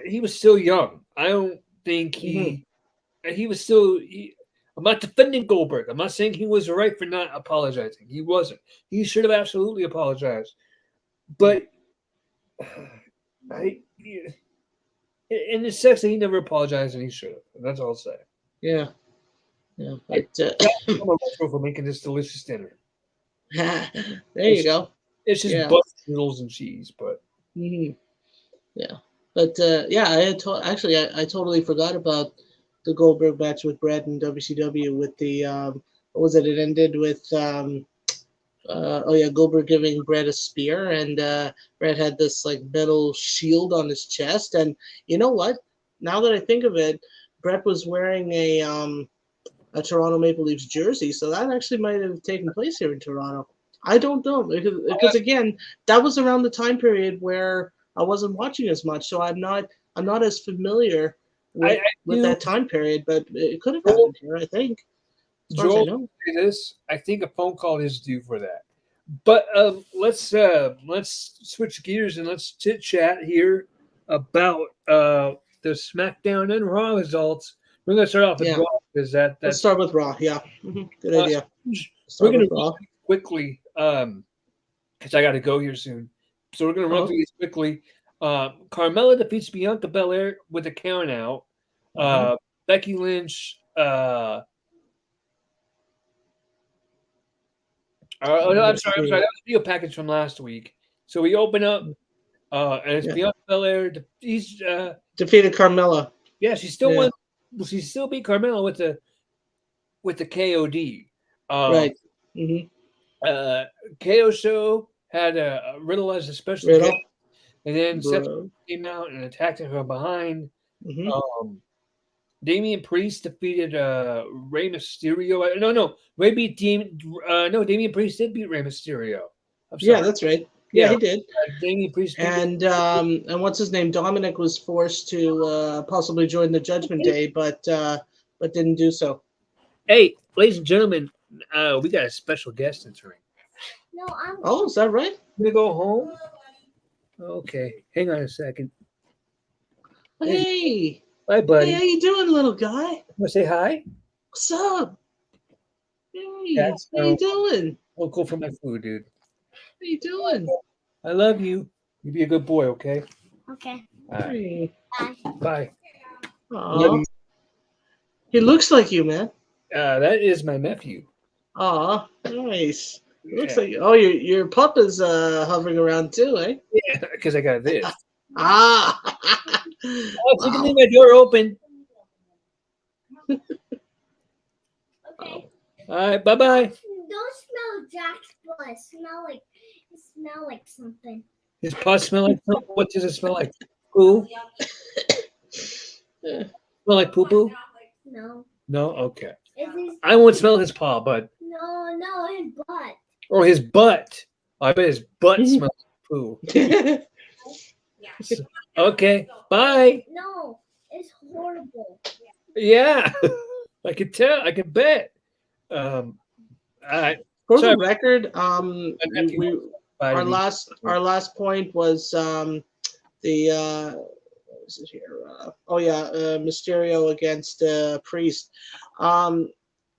he was still young. I don't think he was still. I'm not defending Goldberg. I'm not saying he was right for not apologizing. He wasn't. He should have absolutely apologized. But it And it sucks that he never apologized, and he should have. That's all I'll say. Yeah. But, I'm a retro for making this delicious dinner. there you go. It's just Yeah. butter, noodles, and cheese, but Yeah. But yeah, I totally forgot about the Goldberg match with Bret and WCW with the what was it? It ended with Goldberg giving Bret a spear, and Bret had this like metal shield on his chest. And you know what? Now that I think of it, Bret was wearing a Toronto Maple Leafs jersey, so that actually might have taken place here in Toronto. I don't know because again, that was around the time period where I wasn't watching as much, so I'm not as familiar with that time period. But it could have happened here, I think. As far as I know. I think a phone call is due for that. But let's switch gears and let's chit chat here about the Smackdown and Raw results. We're gonna start off with Raw because let's start with Raw. Yeah, good idea. We're gonna run quickly because I got to go here soon. So we're gonna run through these quickly. Carmella defeats Bianca Belair with a count out. Becky Lynch. I'm sorry. That was a video package from last week. So we open up, and it's Bianca Belair. Defeated Carmella. Yeah, she still won. She still beat Carmella with the KOD. Right. KO Show had a Riddle as a special guest, and then Seth came out and attacked her from behind. Damian Priest defeated Rey Mysterio. No, Ray beat Damian Priest did beat Rey Mysterio. Yeah, that's right. Yeah, he did. Damian Priest and what's his name? Dominic was forced to possibly join the Judgment Day, but didn't do so. Hey, ladies and gentlemen, we got a special guest entering. No, is that right? You gonna go home? Okay, hang on a second. Hey. Hi, buddy. Hey, how you doing, little guy? Want to say hi? What's up? Hey, how you doing? I'll go for my food, dude. How you doing? I love you. You be a good boy, okay? Okay. All right. Bye. Bye. He looks like you, man. That is my nephew. Aw, nice. It looks like your pup is hovering around too, eh? Yeah, because I got this. You can leave my door open. Okay. All right, bye-bye. Don't smell Jack's blood. Smell like something. His paws smell like something? What does it smell like? Poo? Smell like poo-poo? No. No? Okay. I won't smell his paw, but... No, his butt. Or his butt. I bet his butt smells like poo. Okay, bye. No, it's horrible. Yeah, I could tell. I could bet. For the record, our last point was the what is it here? Mysterio against Priest. I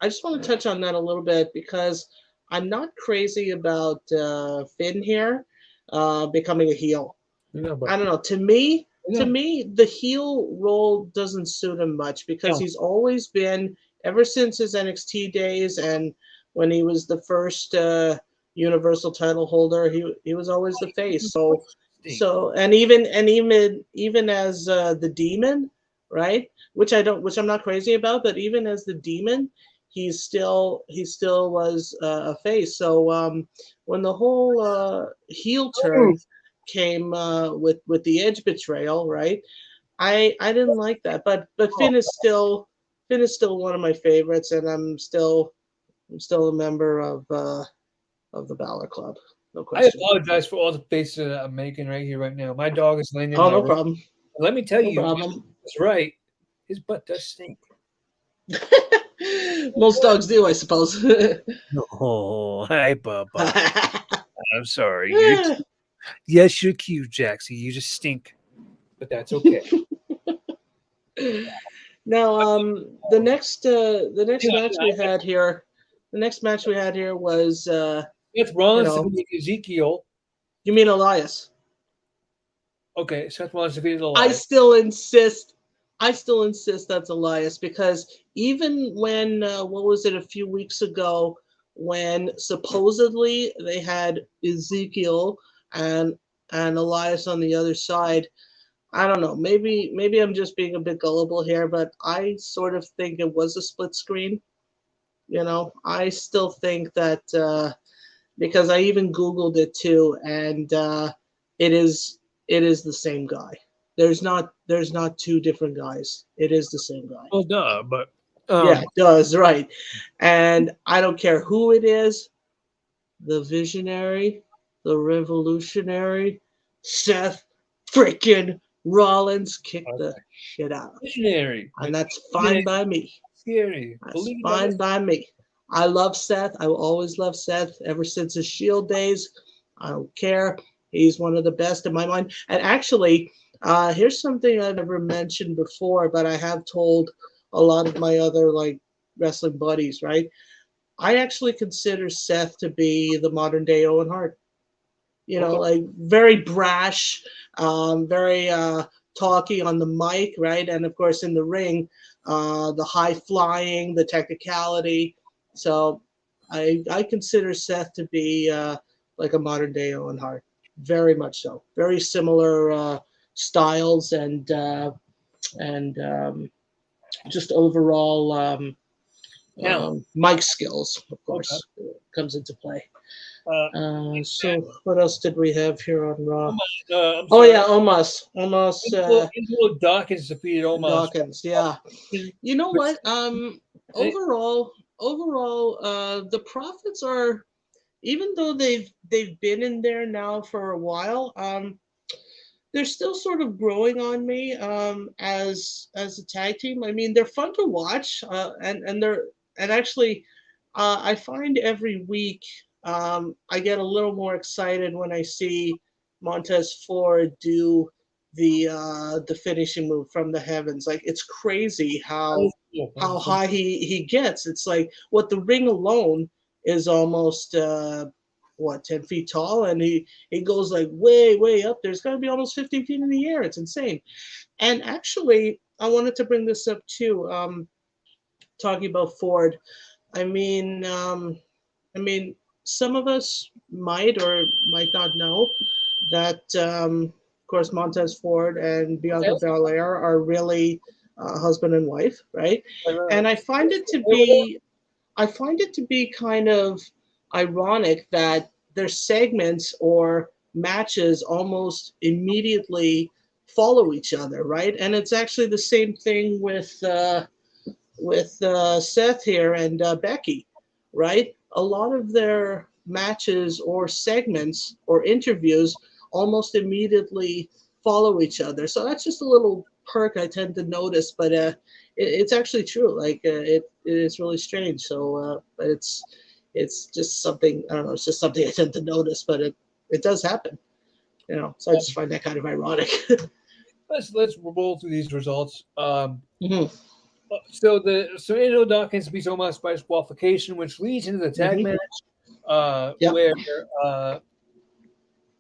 just want to touch on that a little bit because I'm not crazy about Finn here becoming a heel. I don't know. To me, the heel role doesn't suit him much because he's always been, ever since his NXT days and when he was the first Universal title holder, he was always the face. So and even as the Demon, right? Which I'm not crazy about, but even as the Demon, he still was a face. So when the whole heel turn came with the Edge betrayal, right? I didn't like that, but Finn is still one of my favorites, and I'm still a member of the Balor Club. No question. I apologize for all the faces that I'm making right here, right now. My dog is laying in my no room. problem. Let me tell No you, problem. that's right. His butt does stink. Most dogs do, I suppose. Oh, hi, Bubba. I'm sorry. Yes, you're cute, Jaxie. You just stink, but that's okay. Now, the next match we had here, was Seth Rollins defeating Ezekiel. You mean Elias? Okay, Seth Rollins defeated I Elias. still insist. That's Elias, because even when what was it, a few weeks ago, when supposedly they had Ezekiel and Elias on the other side. I don't know. Maybe I'm just being a bit gullible here, but I sort of think it was a split screen. I still think that because I even Googled it too, and it is the same guy. There's not two different guys. It is the same guy. Well, duh, but Yeah, it does, right. And I don't care who it is, the visionary, the revolutionary, Seth freaking Rollins kicked the okay. shit out of. Visionary, And that's fine by me. scary. That's Believe fine by me. I love Seth. I will always love Seth ever since his Shield days. I don't care. He's one of the best in my mind. And actually, here's something I've never mentioned before, but I have told a lot of my other like wrestling buddies, right? I actually consider Seth to be the modern day Owen Hart. Okay. Like very brash, very talky on the mic, right? And of course in the ring, the high flying, the technicality. So I consider Seth to be like a modern day Owen Hart, very much so. Very similar styles and just overall Talent. mic skills, of Okay. course, comes into play. Uh, So what else did we have here on Raw? I'm Oh sorry. yeah, Omos Angelo Dawkins defeated Omos. Dawkins. Yeah, you know what? Overall, the Profits are, even though they've been in there now for a while, they're still sort of growing on me as a tag team. I mean, they're fun to watch, and actually, I find every week I get a little more excited when I see Montez Ford do the finishing move from the heavens. Like it's crazy how high he gets. It's like what the ring alone is almost what 10 feet tall, and he goes like way up. There's got to be almost 15 feet in the air. It's insane. And actually, I wanted to bring this up too. Talking about Ford, I mean, I mean, some of us might or might not know that, of course, Montez Ford and Bianca Belair are really husband and wife, right? And I find it to be kind of ironic that their segments or matches almost immediately follow each other, right? And it's actually the same thing with Seth here and Becky, right? A lot of their matches or segments or interviews almost immediately follow each other. So that's just a little perk I tend to notice, but it's actually true. Like it is really strange. So, but it's just something I don't know. It's just something I tend to notice, but it does happen. So I just find that kind of ironic. Let's roll through these results. Mhm. So Angelo Dawkins beats Omos by disqualification, which leads into the tag Mhm. match, Yep. where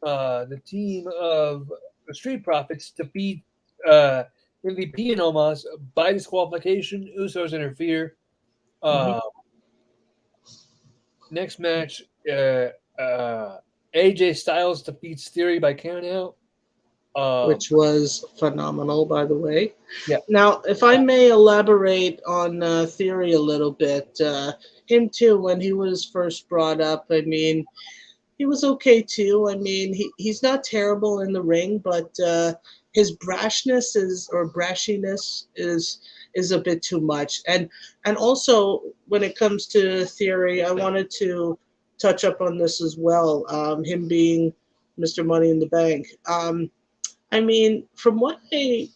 the team of the Street Profits defeat MVP and Omos by disqualification. Usos interfere. Next match, AJ Styles defeats Theory by countout. Which was phenomenal, by the way. Yeah. Now, if I may elaborate on Theory a little bit, him too, when he was first brought up, I mean, he was okay too. I mean, he's not terrible in the ring, but his brashness is a bit too much. And also when it comes to Theory, I wanted to touch up on this as well. Him being Mr. Money in the Bank. I mean, from what I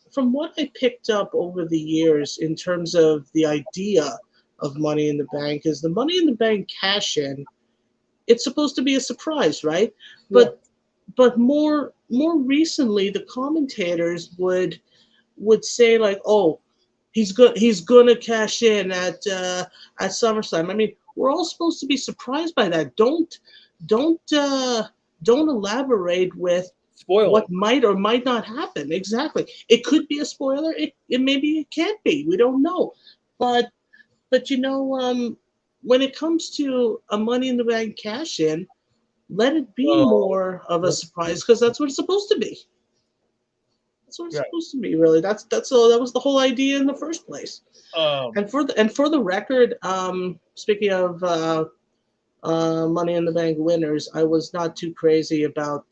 picked up over the years in terms of the idea of Money in the Bank is the Money in the Bank cash in. It's supposed to be a surprise, right? But more recently, the commentators would say like, "Oh, he's gonna cash in at SummerSlam." I mean, we're all supposed to be surprised by that. Don't elaborate with Spoiler. what might or might not happen. Exactly. It could be a spoiler. It maybe it can't be. We don't know. But when it comes to a Money in the Bank cash in, let it be more of a surprise because that's what it's supposed to be. That's what it's supposed to be, really. That was the whole idea in the first place. And for the record, speaking of Money in the Bank winners, I was not too crazy about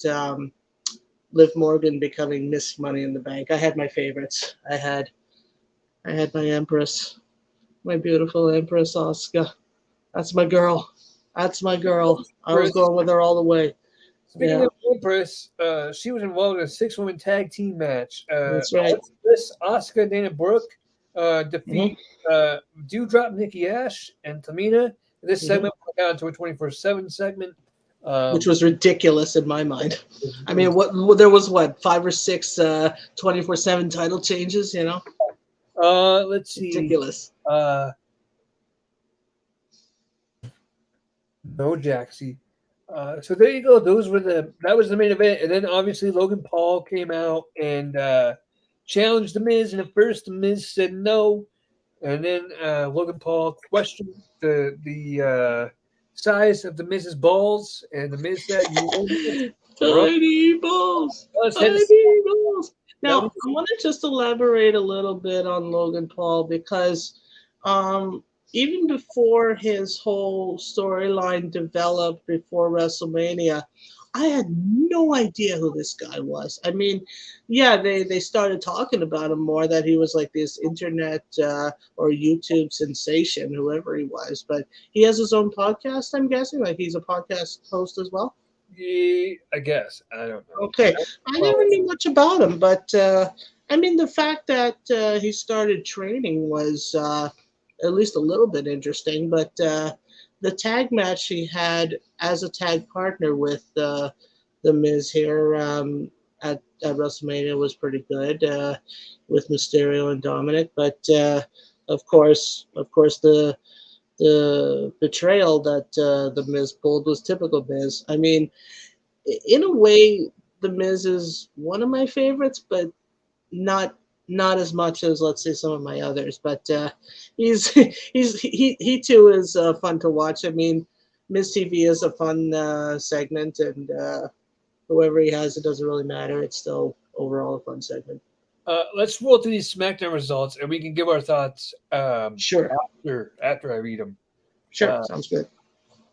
Liv Morgan becoming Miss Money in the Bank. I had my favorites. I had my Empress, my beautiful Empress Asuka. That's my girl. That's my girl. I was going with her all the way. Speaking of Empress, she was involved in a 6-woman tag team match. That's right. Asuka, Dana Brooke defeat Dewdrop, Nikki Ash, and Tamina. This segment went down to a 24/7 segment. Which was ridiculous in my mind. I mean, there was 5 or 6 24/7 title changes, Let's see. Ridiculous. No, Jaxie. So there you go. That was the main event, and then obviously Logan Paul came out and challenged the Miz. And at first, the Miz said no, and then Logan Paul questioned the size of the Miz's balls, and the Miz said, "Tiny balls, tiny balls." Now, I want to just elaborate a little bit on Logan Paul because even before his whole storyline developed before WrestleMania, I had no idea who this guy was. I mean, yeah, they started talking about him more, that he was like this internet or YouTube sensation, whoever he was. But he has his own podcast, I'm guessing? Like he's a podcast host as well? Yeah, I guess. I don't know. Okay. I never knew much about him, but I mean, the fact that he started training was at least a little bit interesting. But the tag match he had as a tag partner with the Miz here at WrestleMania was pretty good with Mysterio and Dominic. But of course, the betrayal that the Miz pulled was typical Miz. I mean, in a way, the Miz is one of my favorites, but not as much as, let's say, some of my others. But he too is fun to watch. I mean, Miz TV is a fun segment, and whoever he has, it doesn't really matter. It's still overall a fun segment. Let's roll through these Smackdown results, and we can give our thoughts. Sure. After I read them. Sure, sounds good.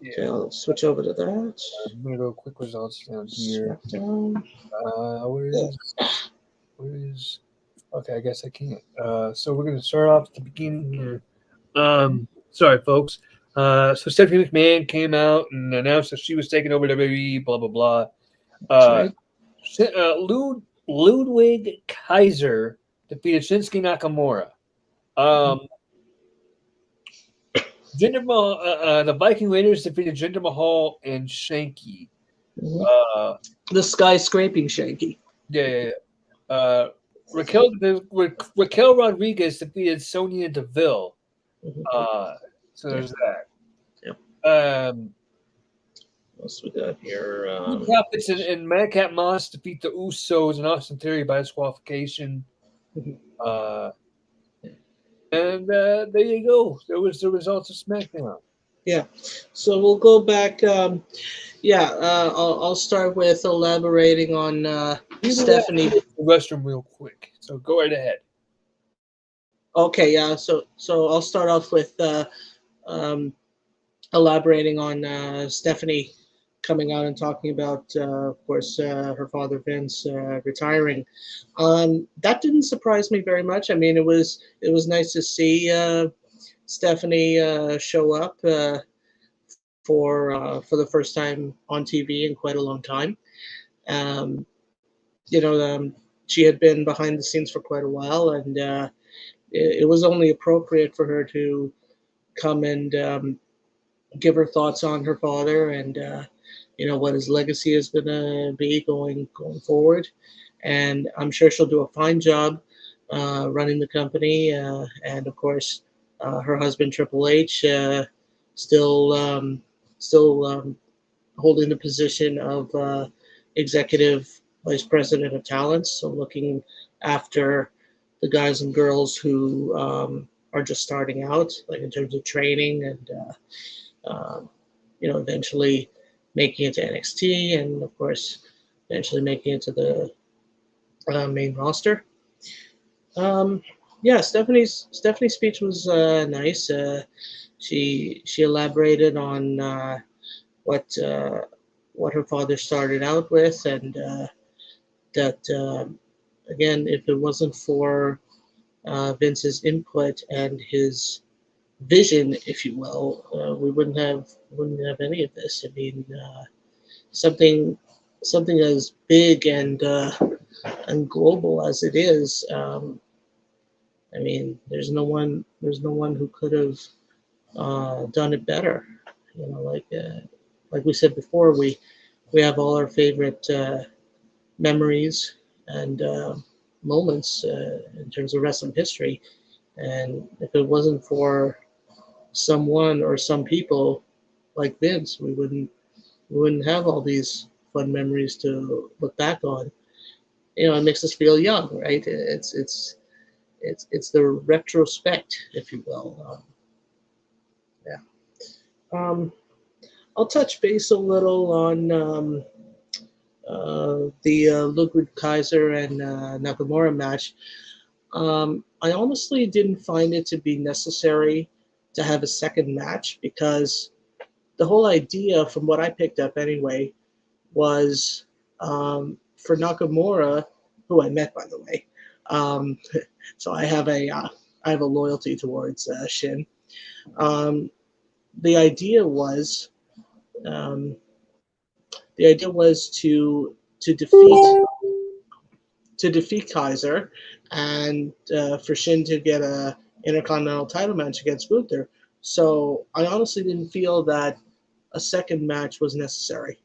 Yeah. Okay, I'll switch over to that. I'm gonna go quick results down here. Smackdown. Where is? Okay, I guess I can't. So we're gonna start off at the beginning here. Sorry, folks. So Stephanie McMahon came out and announced that she was taking over WWE. Blah blah blah. Ludwig Kaiser defeated Shinsuke Nakamura. Jinder Mahal, the Viking Raiders defeated Jinder Mahal and Shanky. The skyscraping Shanky. Yeah. Raquel Rodriguez defeated Sonya Deville. So there's that. Yep. What else we got here? Profits and Madcap Moss defeat the Usos and Austin Theory by disqualification. And there you go. There was the results of SmackDown. Yeah. So we'll go back. I'll start with elaborating on Stephanie. The restroom real quick. So go right ahead. Okay. Yeah. So I'll start off with elaborating on Stephanie coming out and talking about, of course, her father Vince retiring. That didn't surprise me very much. I mean, it was nice to see Stephanie show up for the first time on TV in quite a long time. She had been behind the scenes for quite a while, and it was only appropriate for her to come and give her thoughts on her father and what his legacy is going to be going forward. And I'm sure she'll do a fine job running the company. And of course, her husband Triple H still holding the position of executive vice president of talents, so looking after the guys and girls who are just starting out, like in terms of training and eventually making it to NXT, and of course, eventually making it to the main roster. Stephanie's speech was nice. She elaborated on what her father started out with, and that again, if it wasn't for Vince's input and his vision, if you will, we wouldn't have any of this. I mean, something as big and global as it is. I mean, there's no one who could have done it better. Like we said before, we have all our favorite memories and moments in terms of wrestling history, and if it wasn't for someone or some people like Vince, we wouldn't have all these fun memories to look back on. It makes us feel young, right? It's the retrospect, if you will. I'll touch base a little on the Ludwig Kaiser and Nakamura match. I honestly didn't find it to be necessary to have a second match, because the whole idea, from what I picked up anyway, was for Nakamura, who I met, by the way. So I have a loyalty towards Shin. The idea was to defeat Kaiser, and for Shin to get a Intercontinental title match against Gunther. So I honestly didn't feel that a second match was necessary.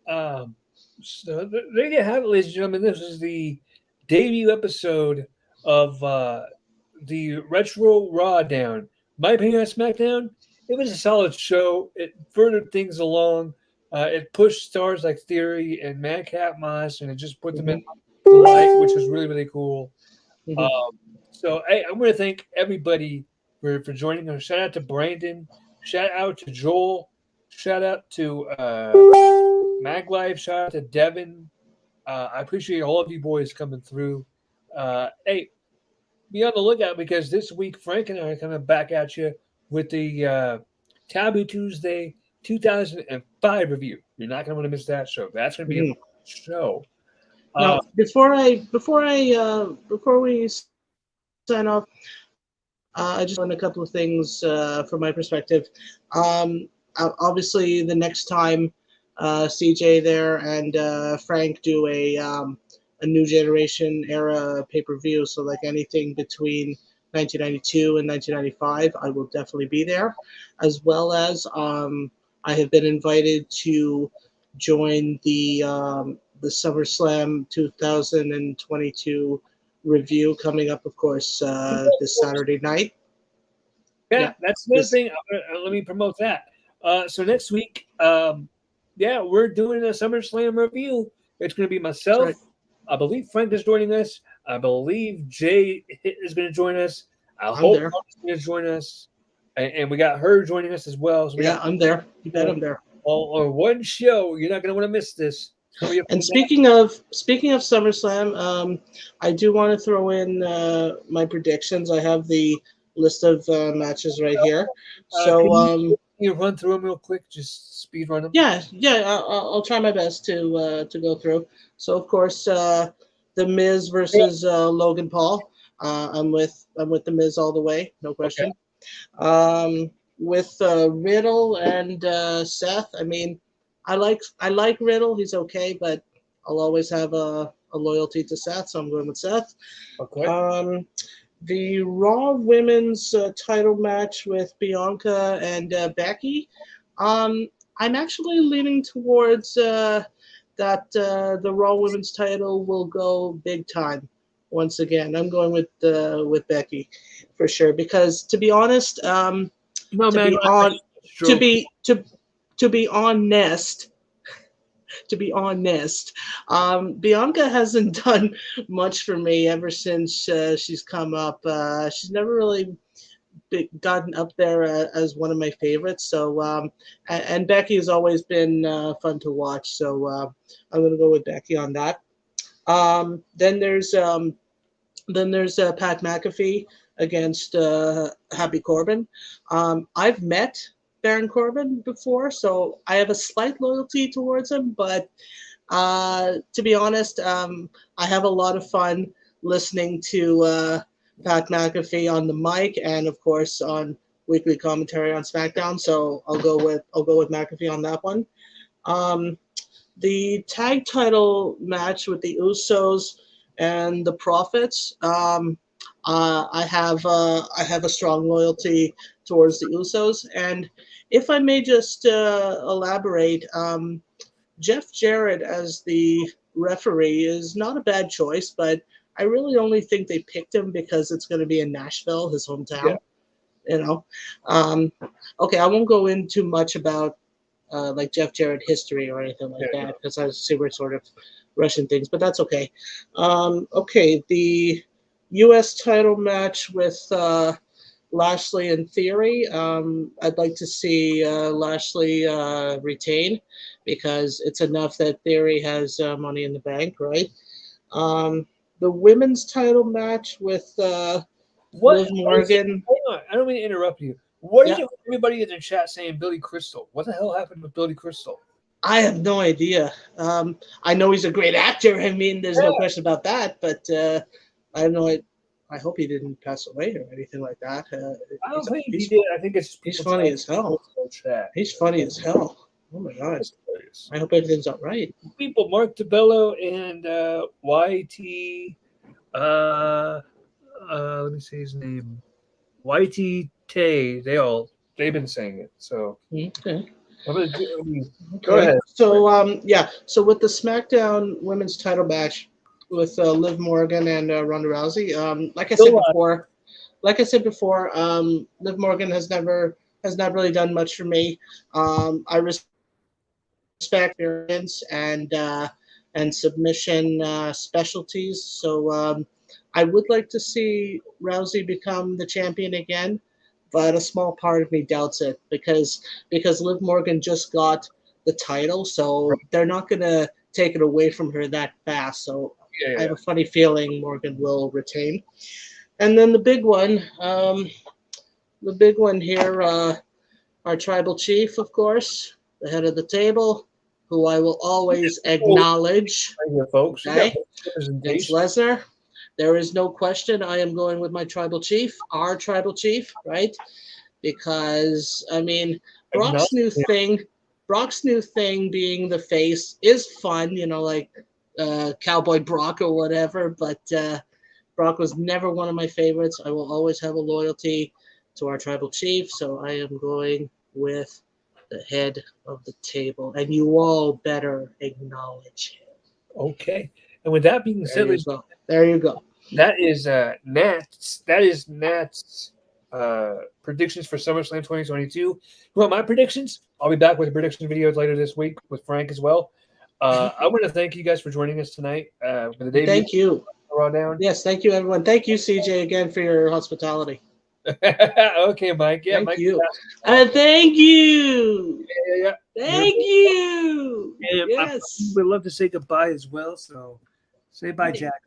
So there you have it, ladies and gentlemen. This is the debut episode of the Retro RawDown. My opinion on SmackDown, it was a solid show. It furthered things along. It pushed stars like Theory and Madcap Moss, and it just put them in the light, which was really, really cool. So hey, I'm going to thank everybody for joining us. Shout out to Brandon. Shout out to Joel. Shout out to Maglife. Shout out to Devin. I appreciate all of you boys coming through. Hey, be on the lookout, because this week Frank and I are coming back at you with the Taboo Tuesday 2005 review. You're not going to want to miss that show. That's going to be a show. Now, before we sign off, I just want a couple of things from my perspective. Obviously, the next time CJ there and Frank do a New Generation era pay-per-view, so like anything between 1992 and 1995, I will definitely be there, as well as I have been invited to join the SummerSlam 2022 review coming up, of course, this Saturday night. Yeah, that's another thing. Let me promote that. So next week, we're doing a SummerSlam review. It's going to be myself. Right. I believe Frank is joining us. I believe Jay is going to join us. I hope Mark's going to join us. And we got her joining us as well. So I'm there. You bet I'm there. Or one show. You're not going to want to miss this. And speaking of SummerSlam, I do want to throw in my predictions. I have the list of matches right here. So can you run through them real quick? Just speed run them. Yeah. I'll try my best to go through. So of course, The Miz versus Logan Paul. I'm with The Miz all the way, no question. Okay. With Riddle and Seth, I mean, I like Riddle. He's okay, but I'll always have a loyalty to Seth, so I'm going with Seth. Okay. The Raw Women's title match with Bianca and Becky. I'm actually leaning towards that the Raw Women's title will go big time. Once again, I'm going with Becky for sure, because to be honest, to be honest, to be honest. Bianca hasn't done much for me ever since she's come up. She's never really gotten up there as one of my favorites. So and Becky has always been fun to watch. So I'm gonna go with Becky on that. Then there's Pat McAfee against Happy Corbin. I've met Baron Corbin before, so I have a slight loyalty towards him. But to be honest, I have a lot of fun listening to Pat McAfee on the mic, and of course on weekly commentary on SmackDown. So I'll go with McAfee on that one. The tag title match with the Usos and the Profits. I have a strong loyalty towards the Usos, and if I may just elaborate, Jeff Jarrett as the referee is not a bad choice, but I really only think they picked him because it's going to be in Nashville, his hometown. Okay, I won't go into much about like Jeff Jarrett history or anything like that, because I see we're sort of rushing things, but that's okay. Okay, the U.S. title match with Lashley and Theory. I'd like to see Lashley retain, because it's enough that Theory has Money in the Bank, right? The women's title match with Liv Morgan. Hang on, I don't mean to interrupt you. What is everybody in the chat saying Billy Crystal? What the hell happened with Billy Crystal? I have no idea. I know he's a great actor. I mean, there's no question about that. But I have no. I hope he didn't pass away or anything like that. I don't think he did. I think it's he's funny as hell. He's funny as hell. Oh my god! I hope everything's all right. People, Mark DeBello and YT. Let me say his name. YT Tay. They've been saying it. So okay. Go ahead. So so with the SmackDown Women's Title match with Liv Morgan and Ronda Rousey, like I said before, Liv Morgan has not really done much for me. I respect experience and submission specialties. So I would like to see Rousey become the champion again, but a small part of me doubts it because Liv Morgan just got the title, so they're not gonna take it away from her that fast. So I have a funny feeling Morgan will retain. And then the big one here, our tribal chief, of course, the head of the table, who I will always acknowledge. Folks. Okay? Vince Lesnar. There is no question I am going with my tribal chief, our tribal chief, right? Because, I mean, Brock's new thing being the face is fun, like Cowboy Brock or whatever, but Brock was never one of my favorites. I will always have a loyalty to our tribal chief, so I am going with the head of the table, and you all better acknowledge him. Okay. And with that being said, there you go. That is Nat's. That is Nat's predictions for SummerSlam 2022. You want my predictions? I'll be back with prediction videos later this week with Frank as well. I want to thank you guys for joining us tonight. For the debut. Thank you. RawDown. Yes, thank you, everyone. Thank you, CJ, again for your hospitality. Okay, Mike. Yeah, thank Mike. You. Thank you. Yeah. Thank you. And yes. I would love to say goodbye as well. So say bye, Jack.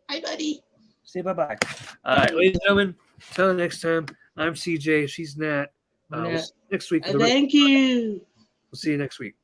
Hi, buddy. Say bye-bye. All right, ladies and gentlemen, until next time, I'm CJ. She's Nat. We'll see you next week. Thank you. We'll see you next week.